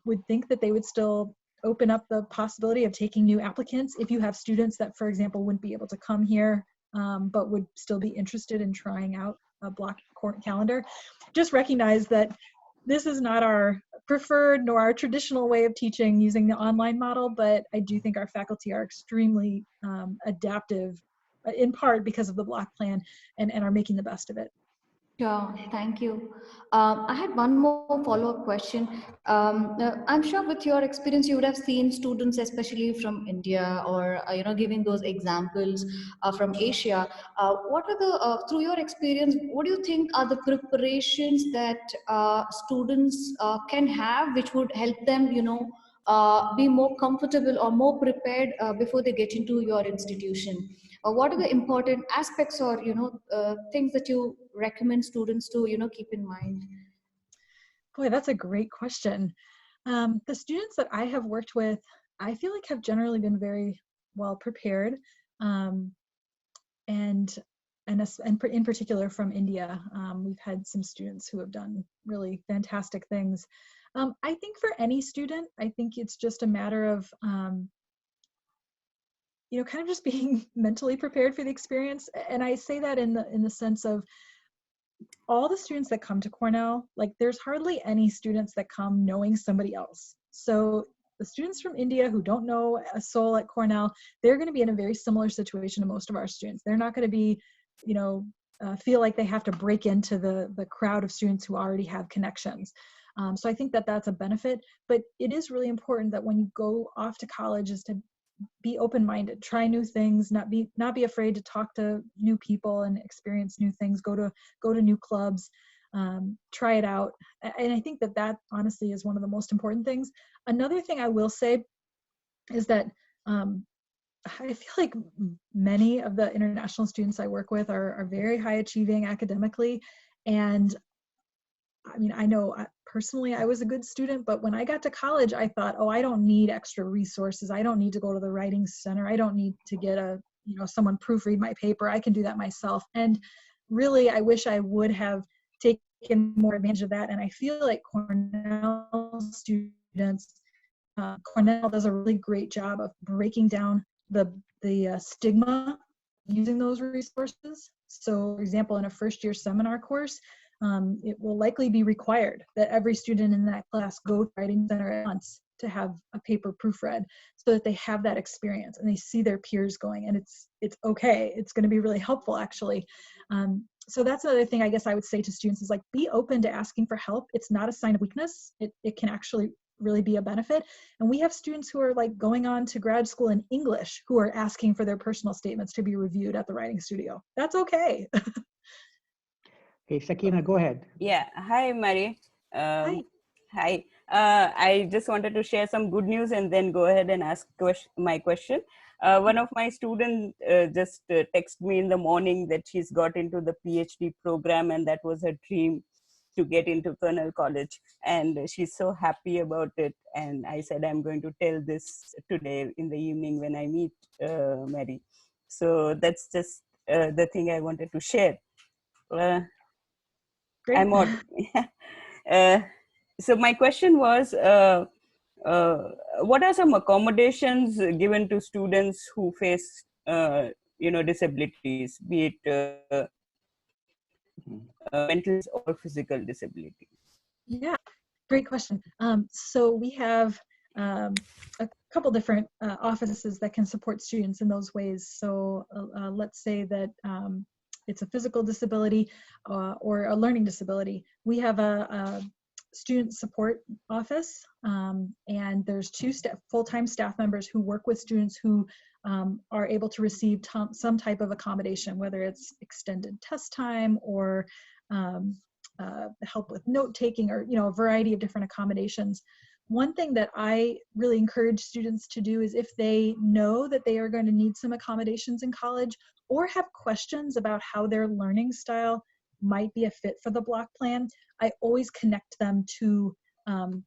would think that they would still open up the possibility of taking new applicants. If you have students that, for example, wouldn't be able to come here, but would still be interested in trying out a block calendar, just recognize that this is not our preferred nor our traditional way of teaching using the online model, but I do think our faculty are extremely adaptive, in part because of the block plan, and are making the best of it. Sure, thank you. I had one more follow-up question. I'm sure with your experience, you would have seen students, especially from India, or giving those examples from Asia. What are the through your experience, what do you think are the preparations that students can have, which would help them, be more comfortable or more prepared before they get into your institution? What are the important aspects or things that you recommend students to keep in mind? Boy, that's a great question. The students that I have worked with, I feel like have generally been very well prepared, and in particular from India, we've had some students who have done really fantastic things. I think for any student, I think it's just a matter of kind of just being mentally prepared for the experience. And I say that in the sense of all the students that come to Cornell, like there's hardly any students that come knowing somebody else. So the students from India who don't know a soul at Cornell, they're going to be in a very similar situation to most of our students. They're not going to be, feel like they have to break into the crowd of students who already have connections. So I think that that's a benefit, but it is really important that when you go off to college is to be open-minded, try new things, not be afraid to talk to new people and experience new things, go to new clubs, try it out. And I think that honestly is one of the most important things. Another thing I will say is that I feel like many of the international students I work with are very high achieving academically. And I mean, I know personally I was a good student, but when I got to college, I thought, oh, I don't need extra resources. I don't need to go to the writing center. I don't need to get someone proofread my paper. I can do that myself. And really, I wish I would have taken more advantage of that. And I feel like Cornell students, Cornell does a really great job of breaking down the stigma using those resources. So, for example, in a first-year seminar course, it will likely be required that every student in that class go to Writing Center at once to have a paper proofread, so that they have that experience and they see their peers going, and it's okay. It's going to be really helpful, actually. So that's another thing I guess I would say to students is, like, be open to asking for help. It's not a sign of weakness. It can actually really be a benefit. And we have students who are like going on to grad school in English who are asking for their personal statements to be reviewed at the writing studio. That's okay. Okay, Sakina, go ahead. Yeah, hi, Mary. Hi. Hi. I just wanted to share some good news and then go ahead and ask my question. One of my students just texted me in the morning that she's got into the PhD program, and that was her dream, to get into Cornell College, and she's so happy about it. And I said I'm going to tell this today in the evening when I meet Mary. So that's just the thing I wanted to share. Great. I'm on. So my question was, what are some accommodations given to students who face, disabilities, be it mental or physical disability? Yeah, great question. So we have a couple different offices that can support students in those ways. So let's say that it's a physical disability or a learning disability. We have a student support office, and there's two full-time staff members who work with students who are able to receive some type of accommodation, whether it's extended test time or help with note taking, or a variety of different accommodations. One thing that I really encourage students to do is, if they know that they are going to need some accommodations in college, or have questions about how their learning style might be a fit for the block plan, I always connect them to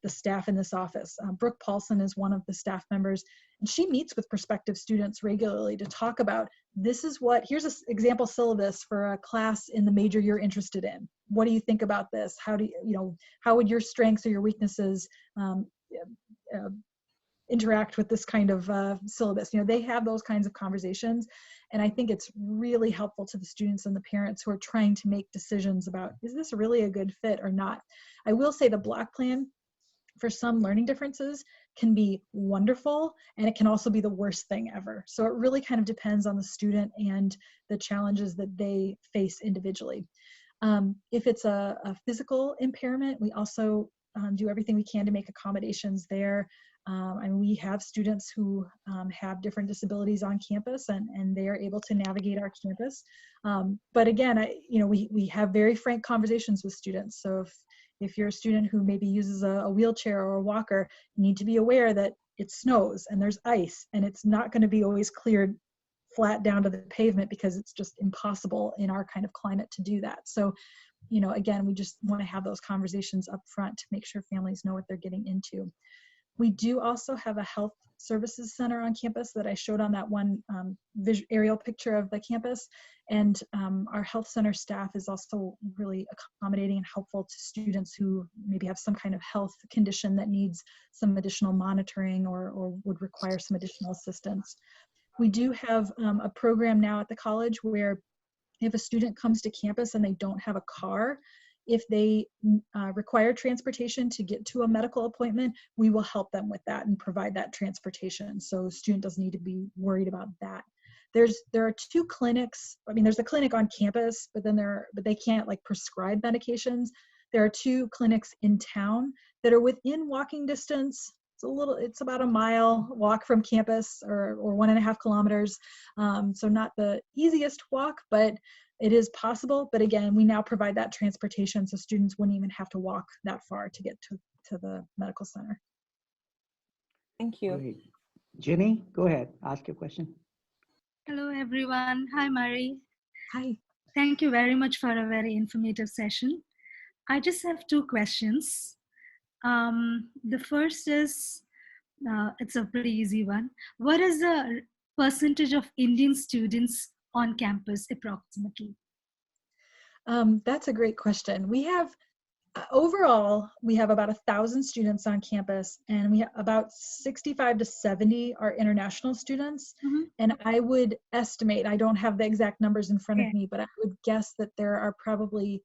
the staff in this office. Brooke Paulson is one of the staff members, and she meets with prospective students regularly to talk about, here's an example syllabus for a class in the major you're interested in. What do you think about this? How would your strengths or your weaknesses interact with this kind of syllabus? They have those kinds of conversations, and I think it's really helpful to the students and the parents who are trying to make decisions about, is this really a good fit or not? I will say the block plan for some learning differences can be wonderful, and it can also be the worst thing ever. So it really kind of depends on the student and the challenges that they face individually. If it's a physical impairment, we also do everything we can to make accommodations there. And we have students who have different disabilities on campus, and they are able to navigate our campus. But again, we have very frank conversations with students. So if you're a student who maybe uses a wheelchair or a walker, you need to be aware that it snows and there's ice, and it's not going to be always cleared flat down to the pavement, because it's just impossible in our kind of climate to do that. So, again, we just want to have those conversations up front to make sure families know what they're getting into. We do also have a health services center on campus that I showed on that one aerial picture of the campus. And our health center staff is also really accommodating and helpful to students who maybe have some kind of health condition that needs some additional monitoring or would require some additional assistance. We do have a program now at the college where, if a student comes to campus and they don't have a car, if they require transportation to get to a medical appointment, we will help them with that and provide that transportation. So the student doesn't need to be worried about that. There are two clinics. I mean, there's a clinic on campus, but they can't prescribe medications. There are two clinics in town that are within walking distance. It's about a mile walk from campus, or 1.5 kilometers. So not the easiest walk, but it is possible. But again, we now provide that transportation, so students wouldn't even have to walk that far to get to the medical center. Thank you. Great. Jenny, go ahead, ask your question. Hello, everyone. Hi, Mari. Hi. Thank you very much for a very informative session. I just have two questions. The first is, it's a pretty easy one. What is the percentage of Indian students on campus approximately? That's a great question. We have, overall, we have about 1,000 students on campus, and we have about 65 to 70 are international students. Mm-hmm. And I would estimate, I don't have the exact numbers in front of me, but I would guess that there are probably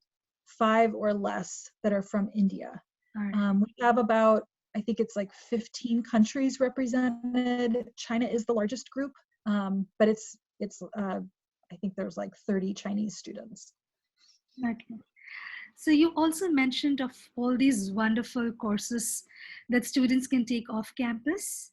5 or less that are from India. All right. We have about, I think it's like 15 countries represented. China is the largest group, but I think there's like 30 Chinese students. Okay. So you also mentioned of all these wonderful courses that students can take off campus.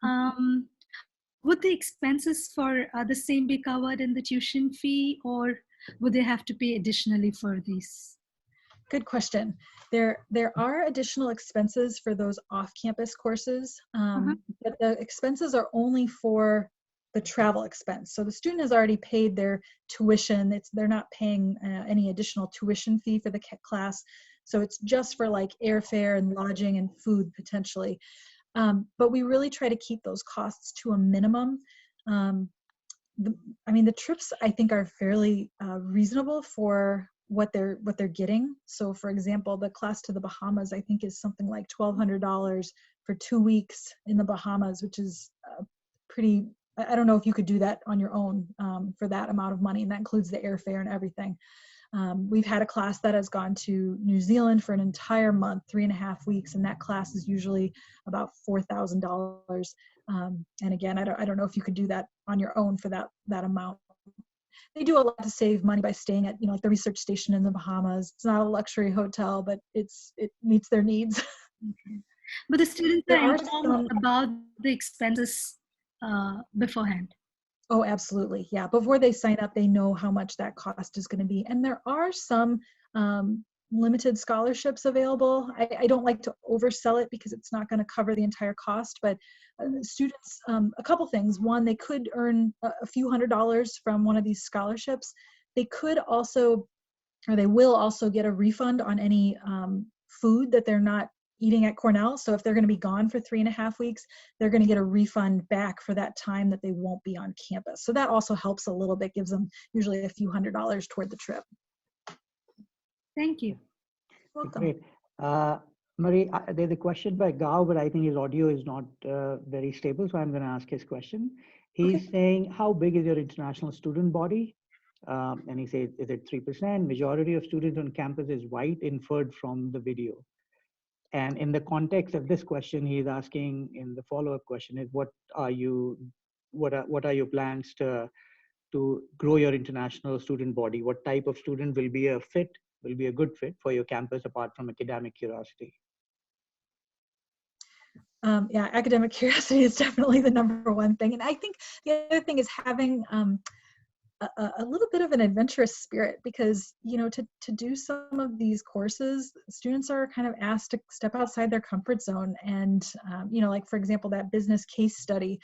Would the expenses for the same be covered in the tuition fee, or would they have to pay additionally for these? Good question. There are additional expenses for those off-campus courses, but the expenses are only for the travel expense. So the student has already paid their tuition. They're not paying any additional tuition fee for the class. So it's just for like airfare and lodging and food potentially. But we really try to keep those costs to a minimum. The trips I think are fairly reasonable for what they're getting. So for example, the class to the Bahamas I think is something like $1,200 for 2 weeks in the Bahamas, which is pretty. I don't know if you could do that on your own for that amount of money, and that includes the airfare and everything. We've had a class that has gone to New Zealand for an entire month, 3.5 weeks, and that class is usually about $4,000. And again, I don't know if you could do that on your own for that amount. They do a lot to save money by staying at like the research station in the Bahamas. It's not a luxury hotel, but it meets their needs. Okay. But the students are informed about the expenses beforehand. Oh, absolutely. Yeah. Before they sign up, they know how much that cost is going to be. And there are some limited scholarships available. I don't like to oversell it because it's not going to cover the entire cost, but students, a couple things. One, they could earn a few $100s from one of these scholarships. They could also, or they will also get a refund on any food that they're not eating at Cornell. So if they're going to be gone for 3.5 weeks, they're going to get a refund back for that time that they won't be on campus. So that also helps a little bit, gives them usually a few $100s toward the trip. Thank you. Welcome. Great. Marie, there's a question by Gao, but I think his audio is not very stable, so I'm going to ask his question. He's saying, how big is your international student body? And he says, is it 3%? Majority of students on campus is white, inferred from the video. And in the context of this question, he's asking in the follow-up question is, what are your plans to grow your international student body? What type of student will be a good fit for your campus apart from academic curiosity? Yeah, academic curiosity is definitely the number one thing. And I think the other thing is having a little bit of an adventurous spirit, because to do some of these courses, students are kind of asked to step outside their comfort zone. And like for example, that business case study.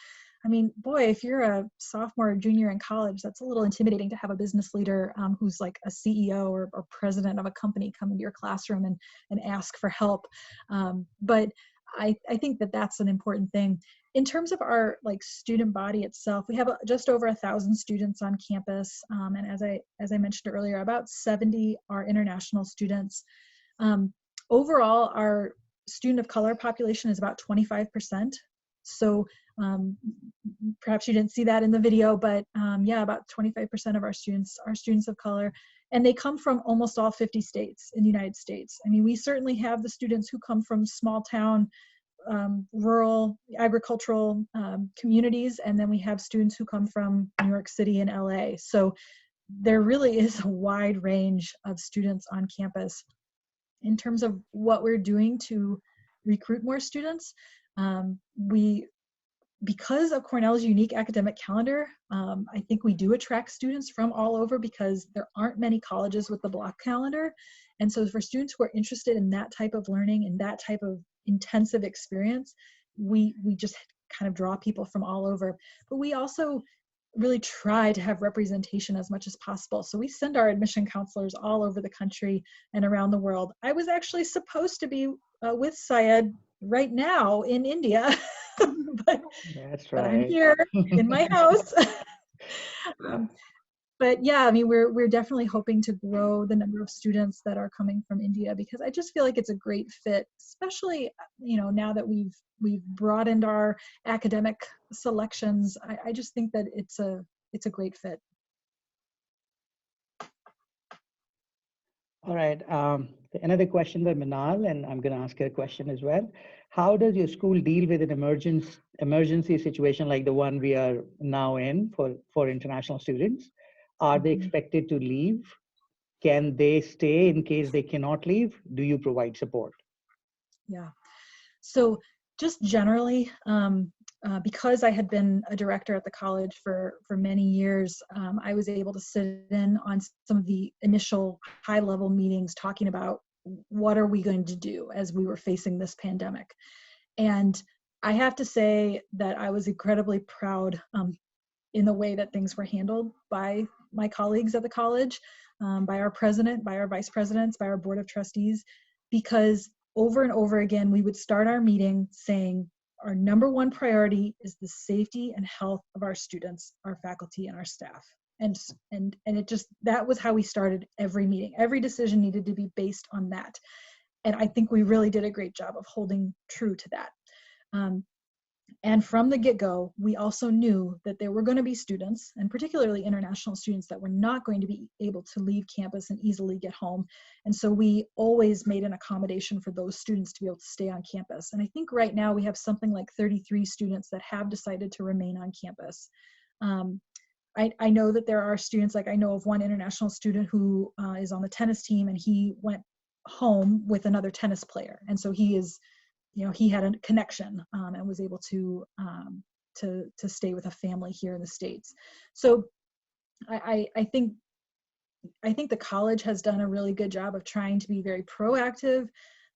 I mean, boy, if you're a sophomore or junior in college, that's a little intimidating to have a business leader who's like a CEO or president of a company come into your classroom and ask for help. But I think that that's an important thing. In terms of our student body itself, we have just over 1,000 students on campus, and as I mentioned earlier, about 70 are international students. Overall, our student of color population is about 25%. So perhaps you didn't see that in the video, but yeah, about 25% of our students are students of color, and they come from almost all 50 states in the United States. I mean, we certainly have the students who come from small town, rural, agricultural communities, and then we have students who come from New York City and LA. So there really is a wide range of students on campus. In terms of what we're doing to recruit more students, because of Cornell's unique academic calendar, I think we do attract students from all over because there aren't many colleges with the block calendar. And so for students who are interested in that type of learning and that type of intensive experience, we just kind of draw people from all over. But we also really try to have representation as much as possible. So we send our admission counselors all over the country and around the world. I was actually supposed to be with Syed right now in India. but I'm here in my house. But yeah, I mean, we're definitely hoping to grow the number of students that are coming from India, because I just feel like it's a great fit, especially now that we've broadened our academic selections. I just think that it's a great fit. All right. Another question by Manal, and I'm going to ask her a question as well. How does your school deal with an emergency situation like the one we are now in for international students? Are they expected to leave? Can they stay in case they cannot leave? Do you provide support? Yeah. So just generally, because I had been a director at the college for many years, I was able to sit in on some of the initial high-level meetings talking about what are we going to do as we were facing this pandemic. And I have to say that I was incredibly proud in the way that things were handled by my colleagues at the college, by our president, by our vice presidents, by our board of trustees, because over and over again, we would start our meeting saying, our number one priority is the safety and health of our students, our faculty, and our staff. And it just, that was how we started every meeting. Every decision needed to be based on that. And I think we really did a great job of holding true to that. And from the get-go, we also knew that there were going to be students, and particularly international students, that were not going to be able to leave campus and easily get home. And so we always made an accommodation for those students to be able to stay on campus. And I think right now we have something like 33 students that have decided to remain on campus. I know that there are students, like I know of one international student who is on the tennis team, and he went home with another tennis player. And so he is, you know, he had a connection and was able to stay with a family here in the States. So I think the college has done a really good job of trying to be very proactive,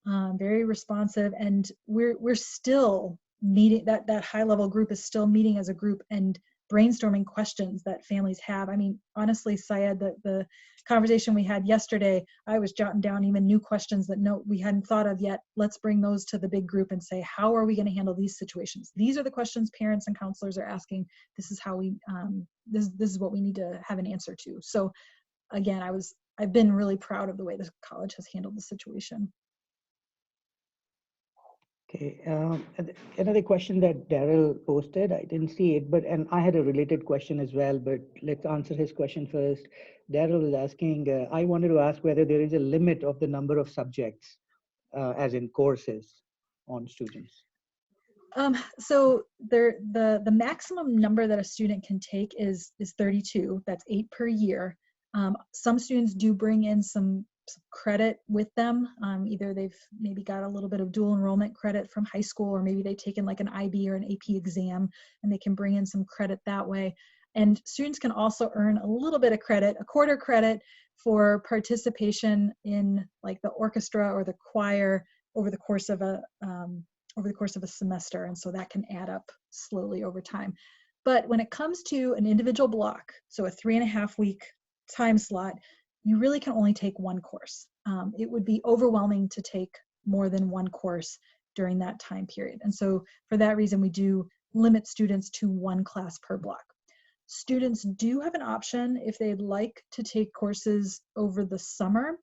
very responsive, and we're still meeting, that high level group is still meeting as a group and brainstorming questions that families have. I mean, honestly, Syed, the conversation we had yesterday, I was jotting down even new questions that we hadn't thought of yet. Let's bring those to the big group and say, how are we going to handle these situations? These are the questions parents and counselors are asking. This is how we, this is what we need to have an answer to. So again, I've been really proud of the way the college has handled the situation. Okay, another question that Daryl posted, I didn't see it, and I had a related question as well, but let's answer his question first. Daryl is asking, I wanted to ask whether there is a limit of the number of subjects, as in courses, on students. So the maximum number that a student can take is 32. That's 8 per year. Some students do bring in some credit with them. Either they've maybe got a little bit of dual enrollment credit from high school, or maybe they've taken like an IB or an AP exam and they can bring in some credit that way. And students can also earn a little bit of credit, a quarter credit, for participation in like the orchestra or the choir over the course of a semester. And so that can add up slowly over time. But when it comes to an individual block, so a 3.5-week time slot, you really can only take one course. It would be overwhelming to take more than one course during that time period. And so for that reason, we do limit students to one class per block. Students do have an option if they'd like to take courses over the summer.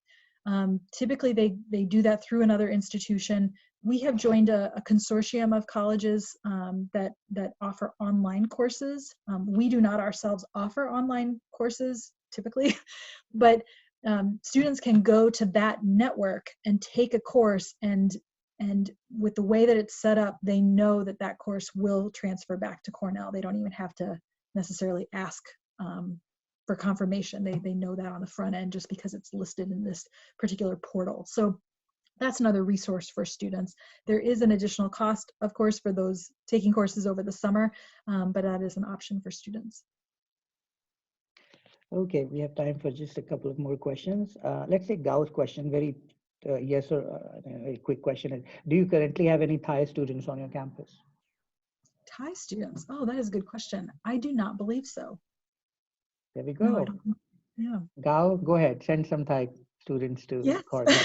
Typically, they do that through another institution. We have joined a consortium of colleges that offer online courses. We do not ourselves offer online courses typically, but students can go to that network and take a course, and with the way that it's set up, they know that that course will transfer back to Cornell. They don't even have to necessarily ask for confirmation. They know that on the front end just because it's listed in this particular portal. So that's another resource for students. There is an additional cost, of course, for those taking courses over the summer, but that is an option for students. Okay, we have time for just a couple of more questions. Let's take Gao's question, very yes or a quick question. Do you currently have any Thai students on your campus? Thai students? Oh, that is a good question. I do not believe so. There we go. No, I don't. Yeah. Gao, go ahead. Send some Thai students to Cornell.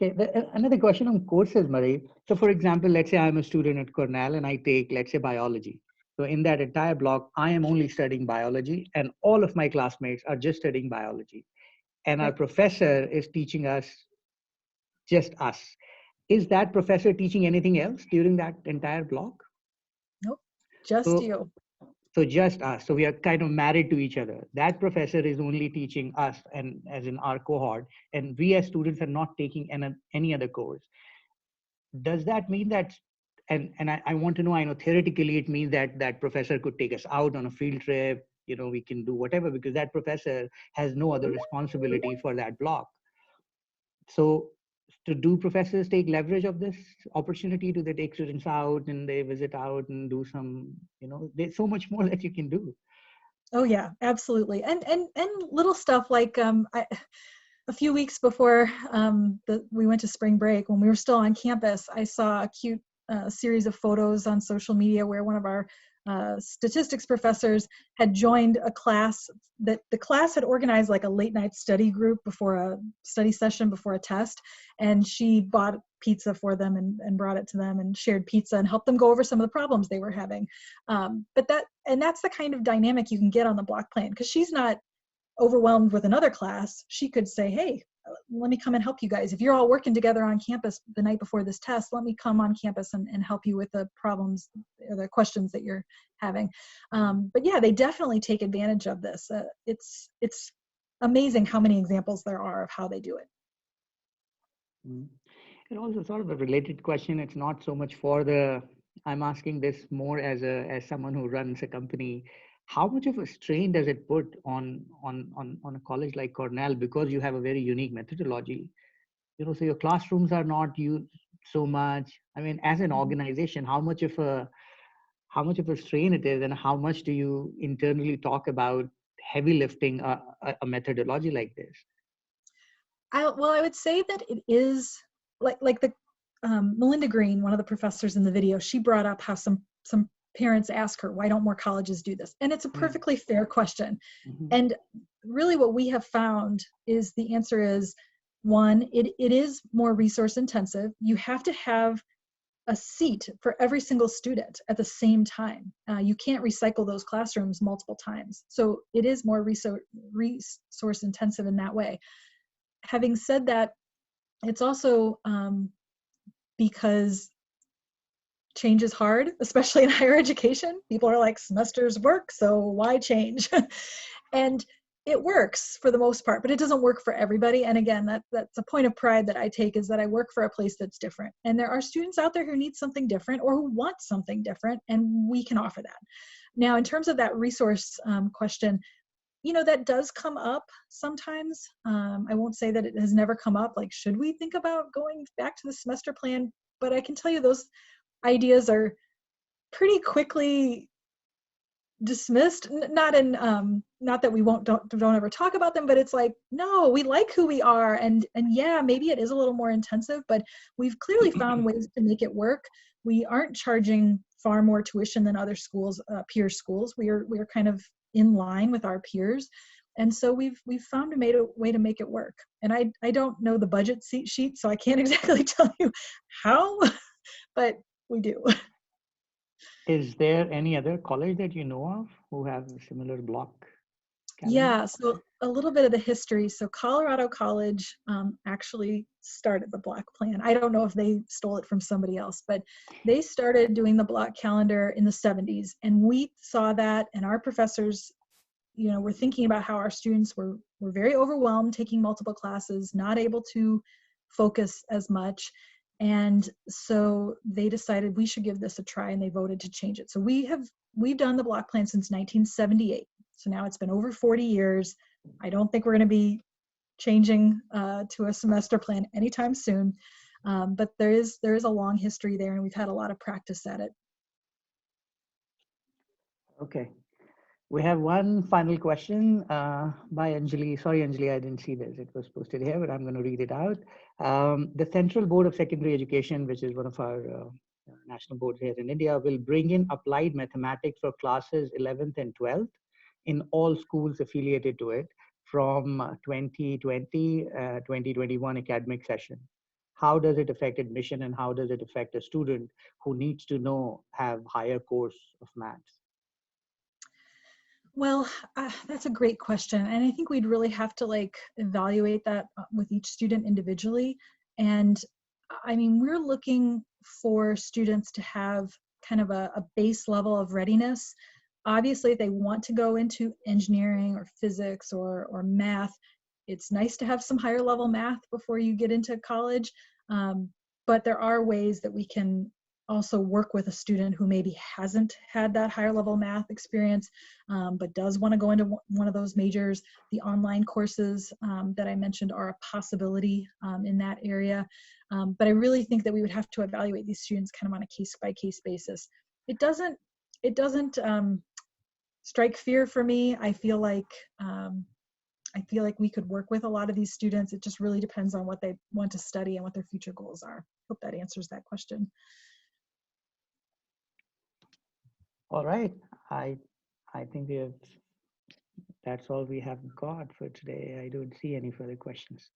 Okay, another question on courses, Marie. So for example, let's say I'm a student at Cornell and I take, let's say, biology. So in that entire block, I am only studying biology and all of my classmates are just studying biology. And our professor is teaching us, just us. Is that professor teaching anything else during that entire block? Nope, just you. So just us. So we are kind of married to each other. That professor is only teaching us, and as in our cohort, and we as students are not taking any other course. Does that mean that, and I want to know, I know theoretically it means that that professor could take us out on a field trip, we can do whatever, because that professor has no other responsibility for that block. So do professors take leverage of this opportunity? Do they take students out and they visit out and do some, there's so much more that you can do. Oh yeah, absolutely. And little stuff like a few weeks before we went to spring break, when we were still on campus, I saw a cute series of photos on social media where one of our statistics professors had joined a class that the class had organized, like a late night study group before a study session before a test, and she bought pizza for them and brought it to them and shared pizza and helped them go over some of the problems they were having. But that's the kind of dynamic you can get on the block plan, because she's not overwhelmed with another class. She could say, hey, let me come and help you guys. If you're all working together on campus the night before this test, let me come on campus and help you with the problems or the questions that you're having. But yeah, they definitely take advantage of this. It's amazing how many examples there are of how they do it. And also sort of a related question. It's not so much for I'm asking this more as someone who runs a company. How much of a strain does it put on a college like Cornell, because you have a very unique methodology? So your classrooms are not used so much. I mean, as an organization, how much of a strain it is, and how much do you internally talk about heavy lifting a methodology like this? I would say that it is like the Melinda Green, one of the professors in the video, she brought up how some parents ask her, why don't more colleges do this? And it's a perfectly fair question. Mm-hmm. And really what we have found is the answer is, one, it is more resource intensive. You have to have a seat for every single student at the same time. You can't recycle those classrooms multiple times. So it is more resource intensive in that way. Having said that, it's also because change is hard, especially in higher education. People are like, semesters work, so why change? And it works for the most part, but it doesn't work for everybody. And again, that's a point of pride that I take, is that I work for a place that's different. And there are students out there who need something different or who want something different, and we can offer that. Now, in terms of that resource question, that does come up sometimes. I won't say that it has never come up, like, should we think about going back to the semester plan? But I can tell you those ideas are pretty quickly dismissed. Not that we don't ever talk about them, but it's like, no, we like who we are, and yeah, maybe it is a little more intensive, but we've clearly found ways to make it work. We aren't charging far more tuition than other schools, peer schools. We are kind of in line with our peers, and so we've found a way to make it work. And I don't know the budget sheet, so I can't exactly tell you how, but we do. Is there any other college that you know of who have a similar block calendar? Yeah, so a little bit of the history. So Colorado College actually started the block plan. I don't know if they stole it from somebody else, but they started doing the block calendar in the 70s. And we saw that, and our professors, were thinking about how our students were very overwhelmed, taking multiple classes, not able to focus as much. And so they decided we should give this a try, and they voted to change it. So we've done the block plan since 1978. So now it's been over 40 years. I don't think we're going to be changing to a semester plan anytime soon. But there is a long history there, and we've had a lot of practice at it. Okay. We have one final question by Anjali. Sorry, Anjali, I didn't see this. It was posted here, but I'm going to read it out. The Central Board of Secondary Education, which is one of our national boards here in India, will bring in applied mathematics for classes 11th and 12th in all schools affiliated to it from 2020-2021 academic session. How does it affect admission, and how does it affect a student who needs to have higher course of maths? Well, that's a great question. And I think we'd really have to evaluate that with each student individually. And I mean, we're looking for students to have kind of a base level of readiness Obviously, if they want to go into engineering or physics or math, it's nice to have some higher level math before you get into college. But there are ways that we can also work with a student who maybe hasn't had that higher level math experience, but does want to go into one of those majors. The online courses that I mentioned are a possibility in that area. But I really think that we would have to evaluate these students kind of on a case-by-case basis. It doesn't strike fear for me. I feel like we could work with a lot of these students. It just really depends on what they want to study and what their future goals are. Hope that answers that question. All right. I think that's all we have got for today. I don't see any further questions.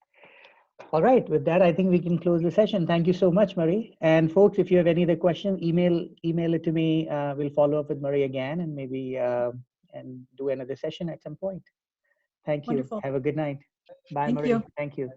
All right. With that, I think we can close the session. Thank you so much, Marie. And folks, if you have any other questions, email it to me. We'll follow up with Marie again and maybe and do another session at some point. Thank you. Wonderful. Have a good night. Bye, Thank Marie. you. Thank you.